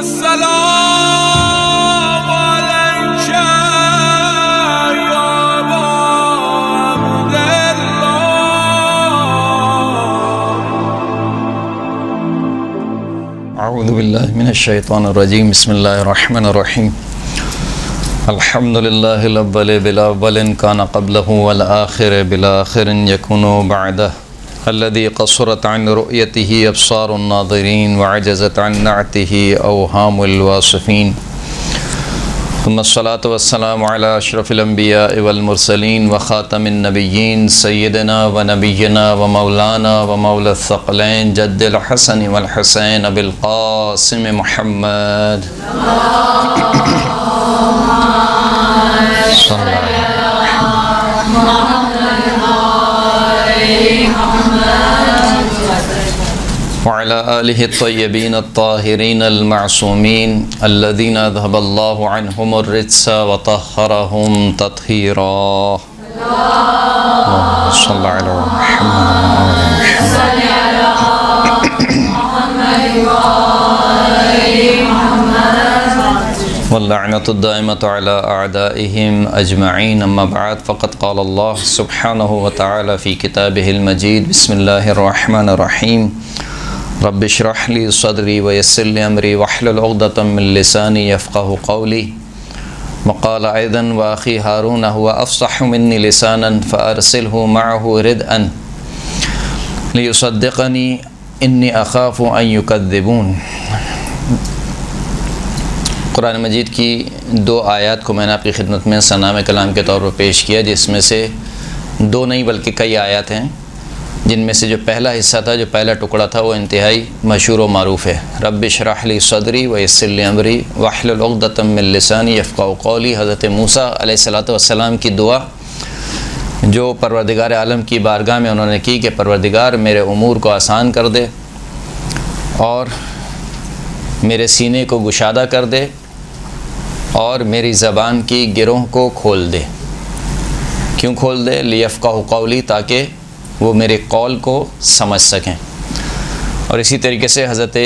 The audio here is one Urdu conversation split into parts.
السلام عليك يا أبا عبد الله. اعوذ باللہ من الشیطان الرجیم بسم اللہ الرحمن الرحیم الحمد للہ الاول بالاول کان قبلہ والآخر بالآخر یکون بعدہ الذي قصرت عن رؤيته ابصار الناظرین وعجزت عن نعته اوهام الواصفین ثم الصلاة والسلام على اشرف الانبیاء والمرسلین وخاتم النبیین سیدنا ونبینا ومولانا ومولا الثقلین جد الحسن والحسین ابی القاسم محمد صلی اللہ علیہ وعلى آلہ الطیبین الطاہرین المعصومین الذین اذهب اللہ عنہم الرجس وطہرہم تطہیرا صلی اللہ علیہ واللعنۃ الدائمۃ علی اعدائہم اجمعین اما بعد فقد قال اللہ سبحانہ وتعالی فی کتابہ المجید بسم اللہ الرحمن الرحیم رب اشرح لی صدری ویسر لی امری واحلل عقدۃ من لسانی یفقہوا قولی وقال ایضا واخی ہارون هو افصح منی لسانا فارسلہ معه ردءا لیصدقنی انی اخاف ان یکذبون۔ قرآن مجید کی دو آیات کو میں نے آپ کی خدمت میں ثناء کلام کے طور پر پیش کیا، جس میں سے دو نہیں بلکہ کئی آیات ہیں، جن میں سے جو پہلا حصہ تھا، جو پہلا ٹکڑا تھا، وہ انتہائی مشہور و معروف ہے۔ رب اشرح لی صدری ویسر لی امری واحلل عقدۃ من لسانی یفقہوا قولی، حضرت موسیٰ علیہ السلام کی دعا جو پروردگار عالم کی بارگاہ میں انہوں نے کی کہ پروردگار میرے امور کو آسان کر دے اور میرے سینے کو گشادہ کر دے اور میری زبان کی گروں کو کھول دے۔ کیوں کھول دے؟ لیفقہوا قولی، تاکہ وہ میرے قول کو سمجھ سکیں۔ اور اسی طریقے سے حضرت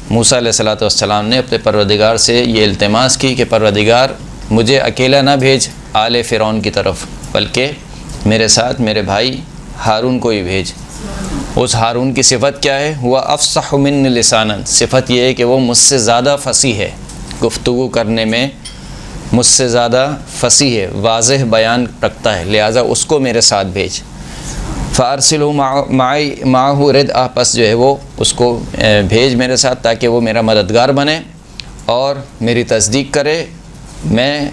موسیٰ علیہ السلام نے اپنے پروردگار سے یہ التماس کی کہ پروردگار مجھے اکیلا نہ بھیج آل فرعون کی طرف، بلکہ میرے ساتھ میرے بھائی ہارون کو ہی بھیج۔ اس ہارون کی صفت کیا ہے؟ ہوا افصح من لسانا، صفت یہ ہے کہ وہ مجھ سے زیادہ فصیح ہے، گفتگو کرنے میں مجھ سے زیادہ فصیح ہے، واضح بیان رکھتا ہے، لہٰذا اس کو میرے ساتھ بھیج۔ فارسلہ معہ ردء، پس جو ہے وہ اس کو بھیج میرے ساتھ تاکہ وہ میرا مددگار بنے اور میری تصدیق کرے۔ میں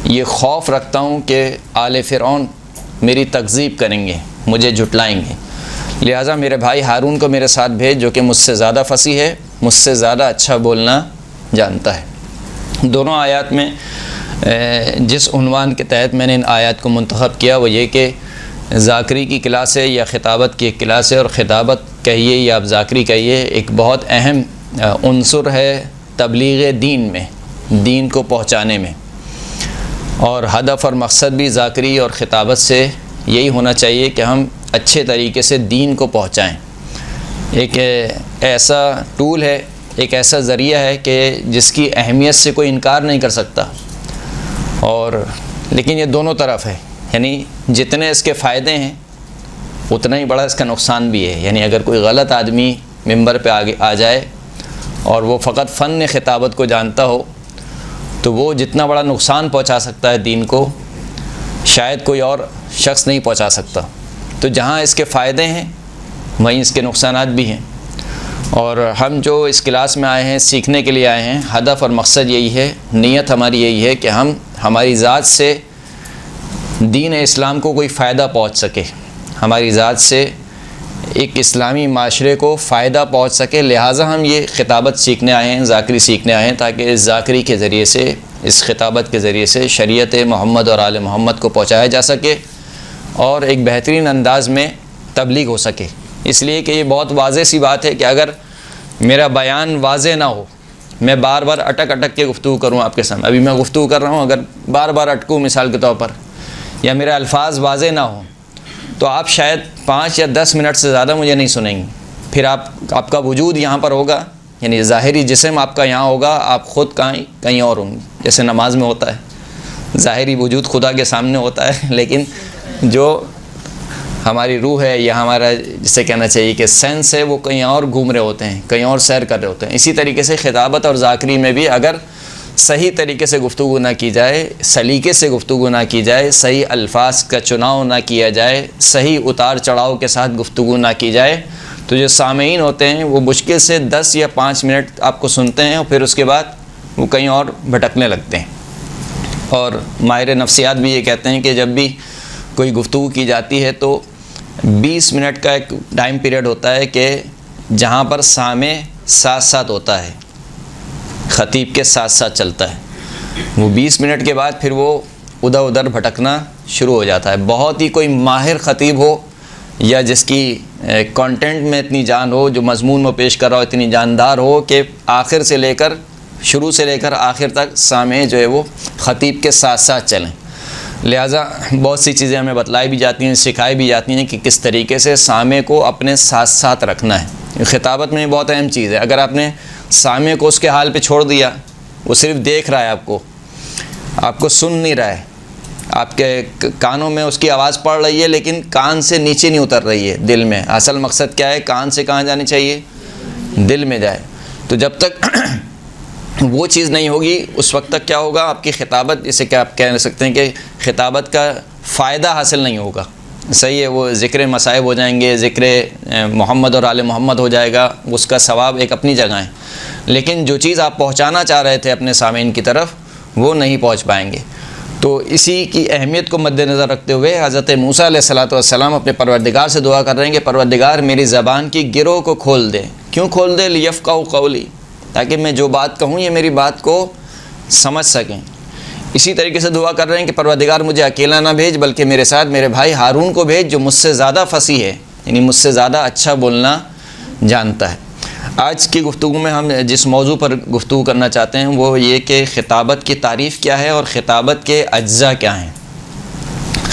یہ خوف رکھتا ہوں کہ آل فرعون میری تکذیب کریں گے، مجھے جھٹلائیں گے، لہٰذا میرے بھائی ہارون کو میرے ساتھ بھیج جو کہ مجھ سے زیادہ فصیح ہے، مجھ سے زیادہ اچھا بولنا جانتا ہے۔ دونوں آیات میں جس عنوان کے تحت میں نے ان آیات کو منتخب کیا وہ یہ کہ ذاکری کی کلاس ہے یا خطابت کی ایک کلاس ہے، اور خطابت کہیے یا آپ ذاکری کہیے، ایک بہت اہم عنصر ہے تبلیغ دین میں، دین کو پہنچانے میں، اور ہدف اور مقصد بھی ذاکری اور خطابت سے یہی ہونا چاہیے کہ ہم اچھے طریقے سے دین کو پہنچائیں۔ ایک ایسا ٹول ہے، ایک ایسا ذریعہ ہے کہ جس کی اہمیت سے کوئی انکار نہیں کر سکتا، اور لیکن یہ دونوں طرف ہے، یعنی جتنے اس کے فائدے ہیں اتنا ہی بڑا اس کا نقصان بھی ہے۔ یعنی اگر کوئی غلط آدمی ممبر پہ آ جائے اور وہ فقط فن خطابت کو جانتا ہو تو وہ جتنا بڑا نقصان پہنچا سکتا ہے دین کو، شاید کوئی اور شخص نہیں پہنچا سکتا۔ تو جہاں اس کے فائدے ہیں وہیں اس کے نقصانات بھی ہیں، اور ہم جو اس کلاس میں آئے ہیں، سیکھنے کے لیے آئے ہیں، ہدف اور مقصد یہی ہے، نیت ہماری یہی ہے کہ ہم ہماری ذات سے دین اسلام کو کوئی فائدہ پہنچ سکے، ہماری ذات سے ایک اسلامی معاشرے کو فائدہ پہنچ سکے، لہٰذا ہم یہ خطابت سیکھنے آئے ہیں، ذاکری سیکھنے آئے ہیں، تاکہ اس ذاکری کے ذریعے سے، اس خطابت کے ذریعے سے شریعت محمد اور آل محمد کو پہنچایا جا سکے اور ایک بہترین انداز میں تبلیغ ہو سکے۔ اس لیے کہ یہ بہت واضح سی بات ہے کہ اگر میرا بیان واضح نہ ہو، میں بار بار اٹک کے گفتگو کروں آپ کے سامنے، ابھی میں گفتگو کر رہا ہوں، اگر بار بار اٹکوں مثال کے طور پر، یا میرے الفاظ واضح نہ ہوں، تو آپ شاید 5 یا 10 منٹ سے زیادہ مجھے نہیں سنیں گے۔ پھر آپ کا وجود یہاں پر ہوگا یعنی ظاہری جسم آپ کا یہاں ہوگا، آپ خود کہیں اور ہوں گے. جیسے نماز میں ہوتا ہے، ظاہری وجود خدا کے سامنے ہوتا ہے، لیکن جو ہماری روح ہے یا ہمارا جسے کہنا چاہیے کہ سینس ہے، وہ کہیں اور گھوم رہے ہوتے ہیں، کہیں اور سیر کر رہے ہوتے ہیں. اسی طریقے سے خطابت اور ذاکری میں بھی اگر صحیح طریقے سے گفتگو نہ کی جائے، سلیقے سے گفتگو نہ کی جائے، صحیح الفاظ کا چناؤ نہ کیا جائے، صحیح اتار چڑھاؤ کے ساتھ گفتگو نہ کی جائے، تو جو سامعین ہوتے ہیں وہ مشکل سے 10 یا 5 منٹ آپ کو سنتے ہیں اور پھر اس کے بعد وہ کہیں اور بھٹکنے لگتے ہیں. اور ماہر نفسیات بھی یہ کہتے ہیں کہ جب بھی کوئی گفتگو کی جاتی ہے تو 20 منٹ کا ایک ٹائم پیریڈ ہوتا ہے کہ جہاں پر سامع ساتھ ساتھ ہوتا ہے، خطیب کے ساتھ ساتھ چلتا ہے. وہ 20 منٹ کے بعد پھر وہ ادھر ادھر بھٹکنا شروع ہو جاتا ہے. بہت ہی کوئی ماہر خطیب ہو یا جس کی کانٹینٹ میں اتنی جان ہو، جو مضمون میں پیش کر رہا ہو اتنی جاندار ہو کہ شروع سے لے کر آخر تک سامع جو ہے وہ خطیب کے ساتھ ساتھ چلیں. لہٰذا بہت سی چیزیں ہمیں بتلائی بھی جاتی ہیں، سکھائی بھی جاتی ہیں کہ کس طریقے سے سامع کو اپنے ساتھ ساتھ رکھنا ہے. خطابت میں بہت اہم چیز ہے. اگر آپ نے سامع کو اس کے حال پہ چھوڑ دیا، وہ صرف دیکھ رہا ہے، آپ کو سن نہیں رہا ہے، آپ کے کانوں میں اس کی آواز پڑ رہی ہے لیکن کان سے نیچے نہیں اتر رہی ہے دل میں. اصل مقصد کیا ہے؟ کان سے کہاں جانی چاہیے؟ دل میں جائے. تو جب تک وہ چیز نہیں ہوگی اس وقت تک کیا ہوگا؟ آپ کی خطابت، جسے کہ آپ کہہ سکتے ہیں کہ خطابت کا فائدہ حاصل نہیں ہوگا. صحیح ہے، وہ ذکر مصائب ہو جائیں گے، ذکر محمد اور آل محمد ہو جائے گا، اس کا ثواب ایک اپنی جگہ ہے، لیکن جو چیز آپ پہنچانا چاہ رہے تھے اپنے سامعین کی طرف وہ نہیں پہنچ پائیں گے. تو اسی کی اہمیت کو مد نظر رکھتے ہوئے حضرت موسیٰ علیہ السلام اپنے پروردگار سے دعا کر رہے ہیں کہ پروردگار میری زبان کی گرو کو کھول دے. کیوں کھول دے؟ لیفقہوا قولی، تاکہ میں جو بات کہوں یہ میری بات کو سمجھ سکیں. اسی طریقے سے دعا کر رہے ہیں کہ پروردگار مجھے اکیلا نہ بھیج بلکہ میرے ساتھ میرے بھائی ہارون کو بھیج، جو مجھ سے زیادہ فصیح ہے، یعنی مجھ سے زیادہ اچھا بولنا جانتا ہے. آج کی گفتگو میں ہم جس موضوع پر گفتگو کرنا چاہتے ہیں وہ یہ کہ خطابت کی تعریف کیا ہے اور خطابت کے اجزاء کیا ہیں.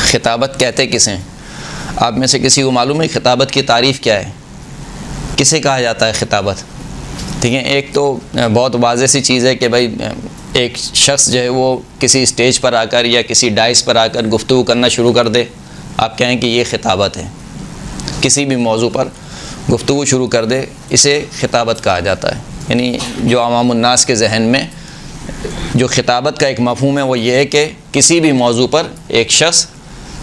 خطابت کہتے کسے ہیں؟ آپ میں سے کسی کو معلوم ہے خطابت کی تعریف کیا ہے؟ کسے کہا جاتا ہے خطابت؟ ٹھیک ہے، ایک تو بہت واضح سی چیز ہے کہ بھائی ایک شخص جو ہے وہ کسی اسٹیج پر آ کر یا کسی ڈائس پر آ کر گفتگو کرنا شروع کر دے، آپ کہیں کہ یہ خطابت ہے. کسی بھی موضوع پر گفتگو شروع کر دے، اسے خطابت کہا جاتا ہے. یعنی جو عوام الناس کے ذہن میں جو خطابت کا ایک مفہوم ہے وہ یہ ہے کہ کسی بھی موضوع پر ایک شخص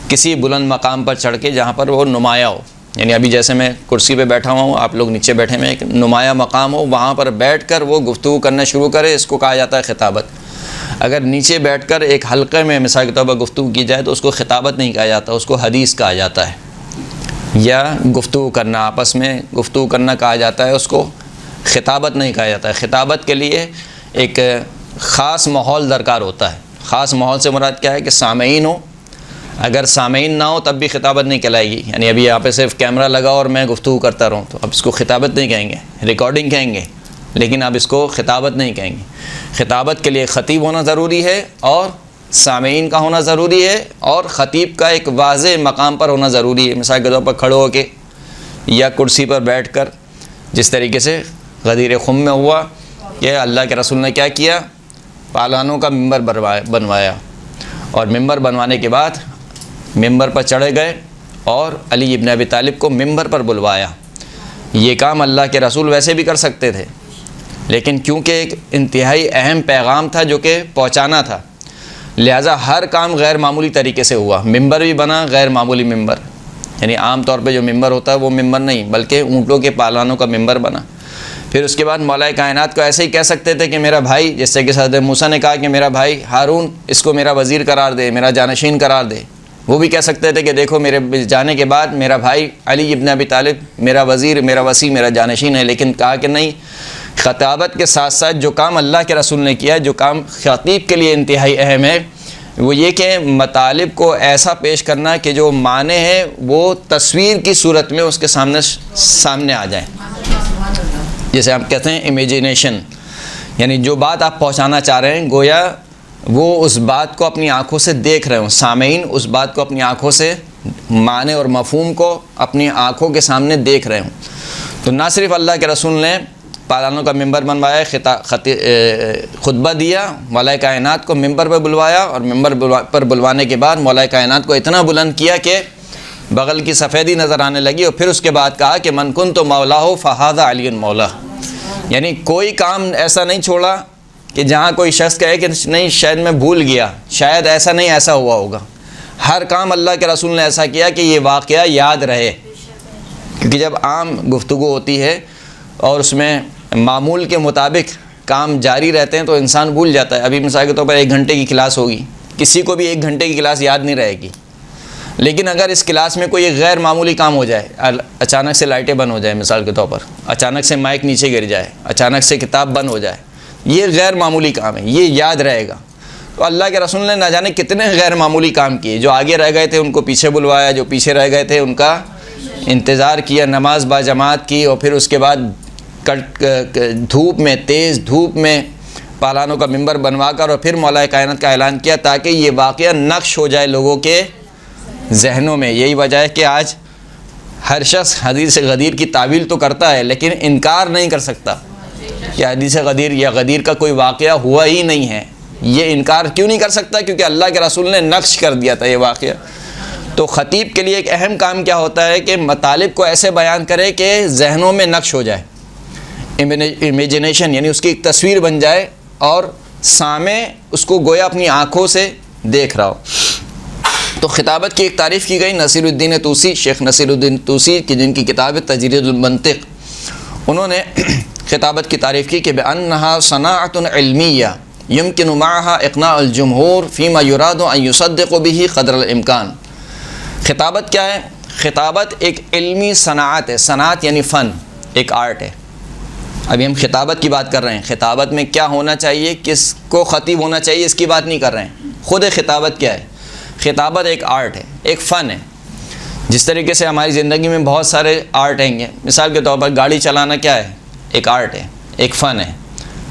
کسی بلند مقام پر چڑھ کے جہاں پر وہ نمایاں ہو، یعنی ابھی جیسے میں کرسی پہ بیٹھا ہوا ہوں، آپ لوگ نیچے بیٹھے ہوئے، ایک نمایاں مقام ہو، وہاں پر بیٹھ کر وہ گفتگو کرنا شروع کرے، اس کو کہا جاتا ہے خطابت. اگر نیچے بیٹھ کر ایک حلقے میں مثال کے طور پر گفتگو کی جائے تو اس کو خطابت نہیں کہا جاتا، اس کو حدیث کہا جاتا ہے. یا گفتگو کرنا، آپس میں گفتگو کرنا کہا جاتا ہے، اس کو خطابت نہیں کہا جاتا ہے. خطابت کے لیے ایک خاص ماحول درکار ہوتا ہے. خاص ماحول سے مراد کیا ہے کہ سامعین ہو. اگر سامعین نہ ہو تب بھی خطابت نہیں کہلائے گی. یعنی ابھی یہاں پہ صرف کیمرہ لگا اور میں گفتگو کرتا رہوں تو اب اس کو خطابت نہیں کہیں گے، ریکارڈنگ کہیں گے، لیکن اب اس کو خطابت نہیں کہیں گے. خطابت کے لیے خطیب ہونا ضروری ہے اور سامعین کا ہونا ضروری ہے اور خطیب کا ایک واضح مقام پر ہونا ضروری ہے. مثال کے طور پر کھڑے ہو کے یا کرسی پر بیٹھ کر، جس طریقے سے غدیر خم میں ہوا کہ اللہ کے رسول نے کیا کیا؟ پالانوں کا ممبر بنوایا، اور ممبر بنوانے کے بعد ممبر پر چڑھے گئے اور علی ابن ابی طالب کو ممبر پر بلوایا. یہ کام اللہ کے رسول ویسے بھی کر سکتے تھے، لیکن کیونکہ ایک انتہائی اہم پیغام تھا جو کہ پہنچانا تھا، لہٰذا ہر کام غیر معمولی طریقے سے ہوا. ممبر بھی بنا غیر معمولی ممبر، یعنی عام طور پہ جو ممبر ہوتا ہے وہ ممبر نہیں بلکہ اونٹوں کے پالانوں کا ممبر بنا. پھر اس کے بعد مولا کائنات کو ایسے ہی کہہ سکتے تھے کہ میرا بھائی، جس سے کہ حضرت موسیٰ نے کہا کہ میرا بھائی ہارون اس کو میرا وزیر قرار دے، میرا جانشین قرار دے. وہ بھی کہہ سکتے تھے کہ دیکھو میرے جانے کے بعد میرا بھائی علی ابن ابی طالب میرا وزیر، میرا وصی، میرا جانشین ہے. لیکن کہا کہ نہیں، خطابت کے ساتھ ساتھ جو کام اللہ کے رسول نے کیا، جو کام خطیب کے لیے انتہائی اہم ہے، وہ یہ کہ مطالب کو ایسا پیش کرنا کہ جو معنی ہے وہ تصویر کی صورت میں اس کے سامنے آ جائیں. جیسے ہم کہتے ہیں امیجینیشن، یعنی جو بات آپ پہنچانا چاہ رہے ہیں گویا وہ اس بات کو اپنی آنکھوں سے دیکھ رہے ہوں، سامعین اس بات کو اپنی آنکھوں سے، معنی اور مفہوم کو اپنی آنکھوں کے سامنے دیکھ رہے ہوں. تو نہ صرف اللہ کے رسول نے پالانوں کا ممبر بنوایا، خطبہ دیا، مولا کائنات کو ممبر پر بلوایا، اور ممبر پر بلوانے کے بعد مولا کائنات کو اتنا بلند کیا کہ بغل کی سفیدی نظر آنے لگی، اور پھر اس کے بعد کہا کہ من کنت مولاہ فہذا علی مولا، یعنی کوئی کام ایسا نہیں چھوڑا کہ جہاں کوئی شخص کہے کہ نہیں شاید میں بھول گیا، شاید ایسا نہیں ایسا ہوا ہوگا۔ ہر کام اللہ کے رسول نے ایسا کیا کہ یہ واقعہ یاد رہے، کیونکہ جب عام گفتگو ہوتی ہے اور اس میں معمول کے مطابق کام جاری رہتے ہیں تو انسان بھول جاتا ہے۔ ابھی مثال کے طور پر 1 گھنٹے کی کلاس ہوگی، کسی کو بھی 1 گھنٹے کی کلاس یاد نہیں رہے گی، لیکن اگر اس کلاس میں کوئی غیر معمولی کام ہو جائے، اچانک سے لائٹیں بند ہو جائیں مثال کے طور پر، اچانک سے مائک نیچے گر جائے، اچانک سے کتاب بند ہو جائے، یہ غیر معمولی کام ہے، یہ یاد رہے گا۔ تو اللہ کے رسول نے نہ جانے کتنے غیر معمولی کام کیے، جو آگے رہ گئے تھے ان کو پیچھے بلوایا، جو پیچھے رہ گئے تھے ان کا انتظار کیا، نماز با جماعت کی، اور پھر اس کے بعد دھوپ میں، تیز دھوپ میں پالانوں کا ممبر بنوا کر اور پھر مولا کائنات کا اعلان کیا تاکہ یہ واقعہ نقش ہو جائے لوگوں کے ذہنوں میں۔ یہی وجہ ہے کہ آج ہر شخص حدیث غدیر کی تعویل تو کرتا ہے لیکن انکار نہیں کر سکتا کہ حدیث غدیر یا غدیر کا کوئی واقعہ ہوا ہی نہیں ہے۔ یہ انکار کیوں نہیں کر سکتا؟ کیونکہ اللہ کے رسول نے نقش کر دیا تھا یہ واقعہ۔ تو خطیب کے لیے ایک اہم کام کیا ہوتا ہے کہ مطالب کو ایسے بیان کرے کہ ذہنوں میں نقش ہو جائے، امیجنیشن، یعنی اس کی ایک تصویر بن جائے اور سامع اس کو گویا اپنی آنکھوں سے دیکھ رہا ہو۔ تو خطابت کی ایک تعریف کی گئی نصیر الدین طوسی، شیخ نصیر الدین طوسی کی جن کی کتاب ہے تجرید المنطق، انہوں نے خطابت کی تعریف کی کہ بأنہا صناعت علمیہ یمکن معہا اقناع الجمہور فیما یراد ان یصدق به قدر الامکان۔ خطابت کیا ہے؟ خطابت ایک علمی صنعت ہے، صنعت یعنی فن، ایک آرٹ ہے۔ ابھی ہم خطابت کی بات کر رہے ہیں، خطابت میں کیا ہونا چاہیے، کس کو خطیب ہونا چاہیے، اس کی بات نہیں کر رہے ہیں۔ خود خطابت کیا ہے؟ خطابت ایک آرٹ ہے، ایک فن ہے۔ جس طریقے سے ہماری زندگی میں بہت سارے آرٹ ہیں، مثال کے طور پر گاڑی چلانا کیا ہے؟ ایک آرٹ ہے، ایک فن ہے۔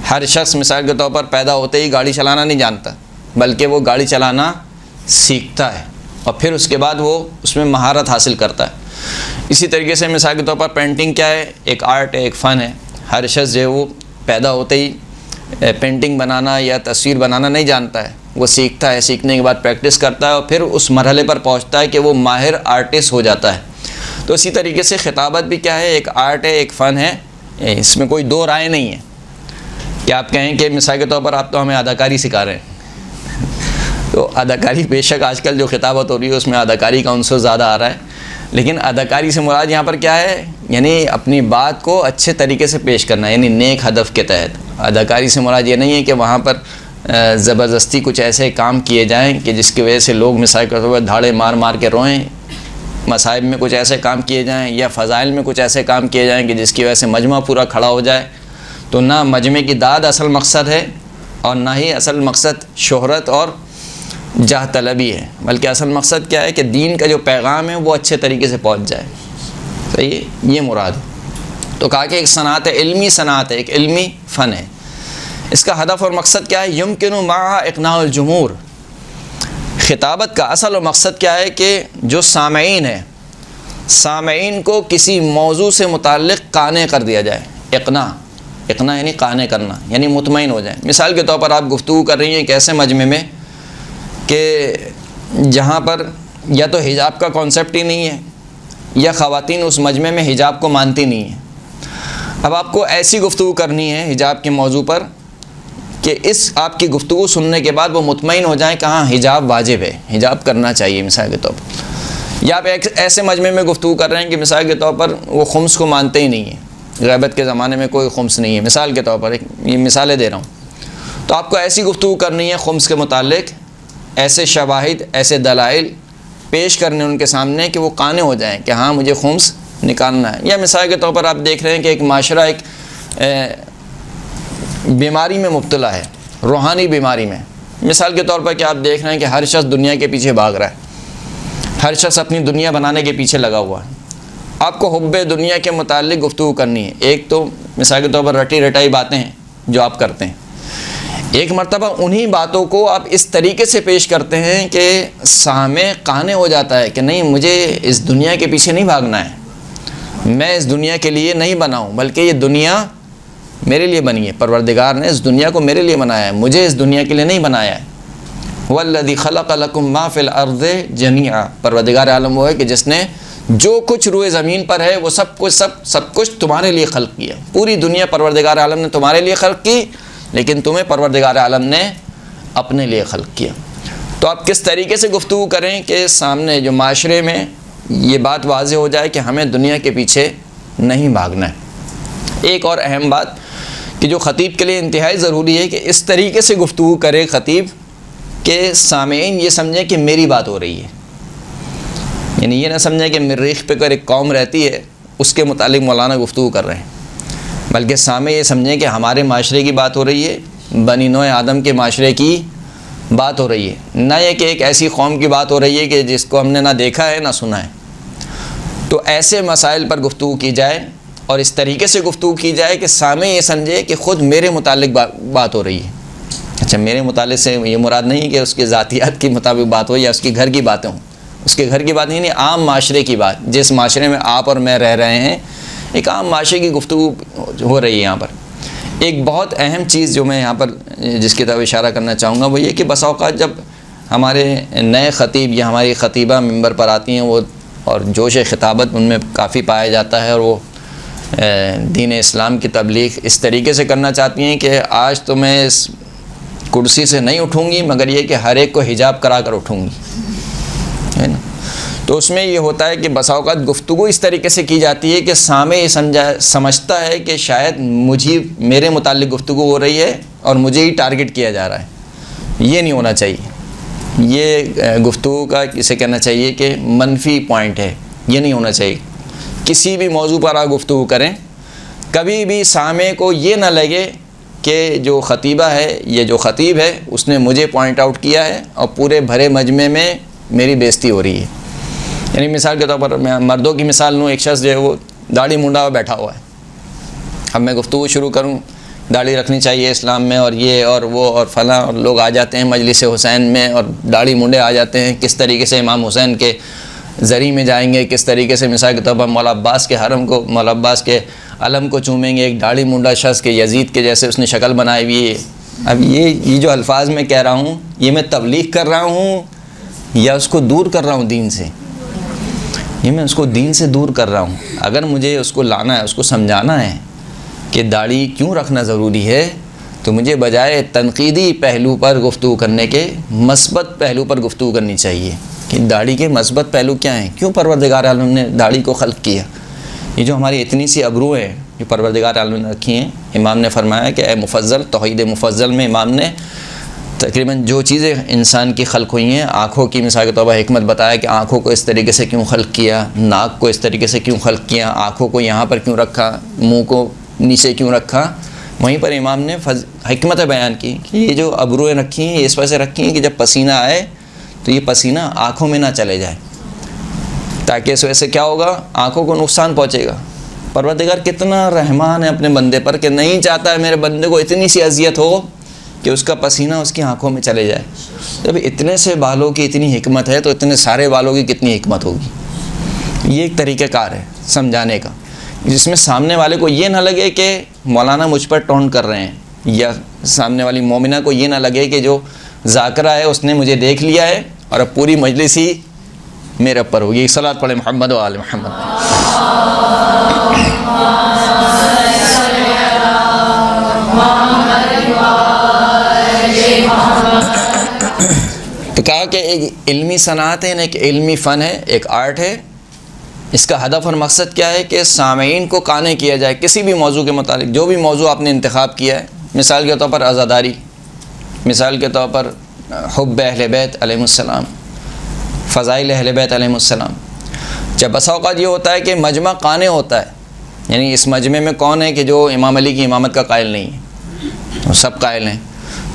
ہر شخص مثال کے طور پر پیدا ہوتے ہی گاڑی چلانا نہیں جانتا، بلکہ وہ گاڑی چلانا سیکھتا ہے اور پھر اس کے بعد وہ اس میں مہارت حاصل کرتا ہے۔ اسی طریقے سے مثال کے طور پر پینٹنگ کیا ہے؟ ایک آرٹ ہے، ایک فن ہے۔ ہر شخص جو ہے وہ پیدا ہوتے ہی پینٹنگ بنانا یا تصویر بنانا نہیں جانتا ہے، وہ سیکھتا ہے، سیکھنے کے بعد پریکٹس کرتا ہے اور پھر اس مرحلے پر پہنچتا ہے کہ وہ ماہر آرٹسٹ ہو جاتا ہے۔ تو اسی طریقے سے خطابت بھی کیا ہے؟ ایک آرٹ ہے، ایک فن ہے، اس میں کوئی دو رائے نہیں ہے کہ آپ کہیں کہ مثال کے طور پر آپ تو ہمیں اداکاری سکھا رہے ہیں، تو اداکاری بے شک آج کل جو خطابت ہو رہی ہے اس میں اداکاری کا عنصر زیادہ آ رہا ہے، لیکن اداکاری سے مراد یہاں پر کیا ہے؟ یعنی اپنی بات کو اچھے طریقے سے پیش کرنا، یعنی نیک ہدف کے تحت۔ اداکاری سے مراد یہ نہیں ہے کہ وہاں پر زبردستی کچھ ایسے کام کیے جائیں کہ جس کی وجہ سے لوگ مثال کے طور پر دھاڑے مار مار کے روئیں، مصائب میں کچھ ایسے کام کیے جائیں یا فضائل میں کچھ ایسے کام کیے جائیں کہ جس کی وجہ سے مجمع پورا کھڑا ہو جائے۔ تو نہ مجمع کی داد اصل مقصد ہے اور نہ ہی اصل مقصد شہرت اور جاہ طلبی ہے، بلکہ اصل مقصد کیا ہے کہ دین کا جو پیغام ہے وہ اچھے طریقے سے پہنچ جائے۔ صحیح ہے، یہ مراد ہے۔ تو کہا کہ ایک صنعت ہے، علمی صنعت ہے، ایک علمی فن ہے۔ اس کا ہدف اور مقصد کیا ہے؟ یمکن معہا اقناع الجمہور۔ خطابت کا اصل و مقصد کیا ہے کہ جو سامعین ہیں، سامعین کو کسی موضوع سے متعلق قانع کر دیا جائے۔ اقناع یعنی قانع کرنا، یعنی مطمئن ہو جائیں۔ مثال کے طور پر آپ گفتگو کر رہی ہیں ایک ایسے مجمع میں کہ جہاں پر یا تو حجاب کا کانسیپٹ ہی نہیں ہے یا خواتین اس مجمع میں حجاب کو مانتی نہیں ہیں۔ اب آپ کو ایسی گفتگو کرنی ہے حجاب کے موضوع پر کہ اس آپ کی گفتگو سننے کے بعد وہ مطمئن ہو جائیں کہ ہاں حجاب واجب ہے، حجاب کرنا چاہیے مثال کے طور پر۔ یا آپ ایک ایسے مجمع میں گفتگو کر رہے ہیں کہ مثال کے طور پر وہ خمس کو مانتے ہی نہیں ہیں، غیبت کے زمانے میں کوئی خمس نہیں ہے، مثال کے طور پر یہ مثالیں دے رہا ہوں۔ تو آپ کو ایسی گفتگو کرنی ہے خمس کے متعلق، ایسے شواہد، ایسے دلائل پیش کرنے ان کے سامنے کہ وہ قانع ہو جائیں کہ ہاں مجھے خمس نکالنا ہے۔ یا مثال کے طور پر آپ دیکھ رہے ہیں کہ ایک معاشرہ ایک بیماری میں مبتلا ہے، روحانی بیماری میں۔ مثال کے طور پر کہ آپ دیکھ رہے ہیں کہ ہر شخص دنیا کے پیچھے بھاگ رہا ہے، ہر شخص اپنی دنیا بنانے کے پیچھے لگا ہوا ہے۔ آپ کو حب دنیا کے متعلق گفتگو کرنی ہے۔ ایک تو مثال کے طور پر رٹی رٹائی باتیں ہیں جو آپ کرتے ہیں، ایک مرتبہ انہی باتوں کو آپ اس طریقے سے پیش کرتے ہیں کہ سامع قانع ہو جاتا ہے کہ نہیں مجھے اس دنیا کے پیچھے نہیں بھاگنا ہے، میں اس دنیا کے لیے نہیں بنا ہوں، بلکہ یہ دنیا میرے لیے بنی ہے، پروردگار نے اس دنیا کو میرے لیے بنایا ہے، مجھے اس دنیا کے لیے نہیں بنایا ہے۔ والذی خلق لکم ما فی الارض جمیعا، پروردگار عالم وہ ہے کہ جس نے جو کچھ روئے زمین پر ہے وہ سب کچھ تمہارے لیے خلق کیا۔ پوری دنیا پروردگار عالم نے تمہارے لیے خلق کی، لیکن تمہیں پروردگار عالم نے اپنے لیے خلق کیا۔ تو آپ کس طریقے سے گفتگو کریں کہ سامنے جو معاشرے میں یہ بات واضح ہو جائے کہ ہمیں دنیا کے پیچھے نہیں بھاگنا ہے۔ ایک اور اہم بات کہ جو خطیب کے لیے انتہائی ضروری ہے کہ اس طریقے سے گفتگو کرے خطیب کہ سامعین یہ سمجھیں کہ میری بات ہو رہی ہے، یعنی یہ نہ سمجھیں کہ مریخ پہ اگر ایک قوم رہتی ہے اس کے متعلق مولانا گفتگو کر رہے ہیں، بلکہ سامع یہ سمجھیں کہ ہمارے معاشرے کی بات ہو رہی ہے، بنی نوع آدم کے معاشرے کی بات ہو رہی ہے، نہ یہ کہ ایک ایسی قوم کی بات ہو رہی ہے کہ جس کو ہم نے نہ دیکھا ہے نہ سنا ہے۔ تو ایسے مسائل پر گفتگو کی جائے اور اس طریقے سے گفتگو کی جائے کہ سامع یہ سمجھے کہ خود میرے متعلق بات ہو رہی ہے۔ اچھا، میرے متعلق سے یہ مراد نہیں کہ اس کے ذاتیات کے مطابق بات ہو یا اس کے گھر کی باتیں ہوں، اس کے گھر کی بات نہیں، عام معاشرے کی بات، جس معاشرے میں آپ اور میں رہ رہے ہیں، ایک عام معاشرے کی گفتگو ہو رہی ہے۔ یہاں پر ایک بہت اہم چیز جو میں یہاں پر جس کی طرف اشارہ کرنا چاہوں گا وہ یہ کہ بسا اوقات جب ہمارے نئے خطیب یا ہماری خطیبہ ممبر پر آتی ہیں وہ اور جوش خطابت ان میں کافی پایا جاتا ہے، اور وہ دین اسلام کی تبلیغ اس طریقے سے کرنا چاہتی ہیں کہ آج تو میں اس کرسی سے نہیں اٹھوں گی مگر یہ کہ ہر ایک کو حجاب کرا کر اٹھوں گی، ہے نا۔ تو اس میں یہ ہوتا ہے کہ بسا اوقات گفتگو اس طریقے سے کی جاتی ہے کہ سامع یہ سمجھتا ہے کہ شاید میرے متعلق گفتگو ہو رہی ہے اور مجھے ہی ٹارگٹ کیا جا رہا ہے۔ یہ نہیں ہونا چاہیے، یہ گفتگو کا اسے کہنا چاہیے کہ منفی پوائنٹ ہے، یہ نہیں ہونا چاہیے۔ کسی بھی موضوع پر آپ گفتگو کریں، کبھی بھی سامع کو یہ نہ لگے کہ جو خطیبہ ہے یا جو خطیب ہے اس نے مجھے پوائنٹ آؤٹ کیا ہے اور پورے بھرے مجمع میں میری بےزتی ہو رہی ہے۔ یعنی مثال کے طور پر میں مردوں کی مثال لوں، ایک شخص جو ہے وہ داڑھی منڈا ہوا بیٹھا ہوا ہے، اب میں گفتگو شروع کروں داڑھی رکھنی چاہیے اسلام میں اور یہ اور وہ اور فلاں، اور لوگ آ جاتے ہیں مجلس حسین میں اور داڑھی منڈے آ جاتے ہیں، کس طریقے سے امام حسین کے زری میں جائیں گے، کس طریقے سے مثال کے طور پر مولا عباس کے حرم کو، مولا عباس کے علم کو چومیں گے، ایک داڑھی منڈا شخص کے یزید کے جیسے اس نے شکل بنائی ہوئی ہے۔ اب یہ جو الفاظ میں کہہ رہا ہوں یہ میں تبلیغ کر رہا ہوں یا اس کو دور کر رہا ہوں دین سے؟ یہ میں اس کو دین سے دور کر رہا ہوں۔ اگر مجھے اس کو لانا ہے، اس کو سمجھانا ہے کہ داڑھی کیوں رکھنا ضروری ہے، تو مجھے بجائے تنقیدی پہلو پر گفتگو کرنے کے مثبت پہلو پر گفتگو کرنی چاہیے کہ داڑھی کے مثبت پہلو کیا ہیں، کیوں پروردگار عالم نے داڑھی کو خلق کیا۔ یہ جو ہماری اتنی سی ابرو ہیں جو پروردگار عالم نے رکھی ہیں، امام نے فرمایا کہ اے مفضل، توحید مفضل میں امام نے تقریباً جو چیزیں انسان کی خلق ہوئی ہیں، آنکھوں کی مثال کے طور پر حکمت بتایا کہ آنکھوں کو اس طریقے سے کیوں خلق کیا، ناک کو اس طریقے سے کیوں خلق کیا، آنکھوں کو یہاں پر کیوں رکھا، منہ کو نیچے کیوں رکھا۔ وہیں پر امام نے حکمت بیان کی کہ یہ جو ابرویں رکھی ہیں یہ اس وجہ سے رکھی ہیں کہ جب پسینہ آئے تو یہ پسینہ آنکھوں میں نہ چلے جائے، تاکہ اس وجہ سے کیا ہوگا، آنکھوں کو نقصان پہنچے گا۔ پروردگار کتنا رحمان ہے اپنے بندے پر کہ نہیں چاہتا ہے میرے بندے کو اتنی سی اذیت ہو کہ اس کا پسینہ اس کی آنکھوں میں چلے جائے۔ جب اتنے سے بالوں کی اتنی حکمت ہے تو اتنے سارے بالوں کی کتنی حکمت ہوگی۔ یہ ایک طریقہ کار ہے سمجھانے کا، جس میں سامنے والے کو یہ نہ لگے کہ مولانا مجھ پر ٹونٹ کر رہے ہیں، یا سامنے والی مومنہ کو یہ نہ لگے کہ جو ذاکرہ ہے اس نے مجھے دیکھ لیا ہے اور اب پوری مجلس ہی میرے اوپر ہوگی۔ صلاۃ پڑھے محمد و آل محمد۔ تو کہا کہ ایک علمی صنعت ہے، ایک علمی فن ہے، ایک آرٹ ہے۔ اس کا ہدف اور مقصد کیا ہے کہ سامعین کو قانع کیا جائے کسی بھی موضوع کے متعلق، جو بھی موضوع آپ نے انتخاب کیا ہے، مثال کے طور پر عزاداری، مثال کے طور پر حب اہل بیت علیہ السلام، فضائل اہل بیت علیہ السلام۔ جب بسا اوقات یہ ہوتا ہے کہ مجمع قانع ہوتا ہے، یعنی اس مجمع میں کون ہے کہ جو امام علی کی امامت کا قائل نہیں ہے، سب قائل ہیں۔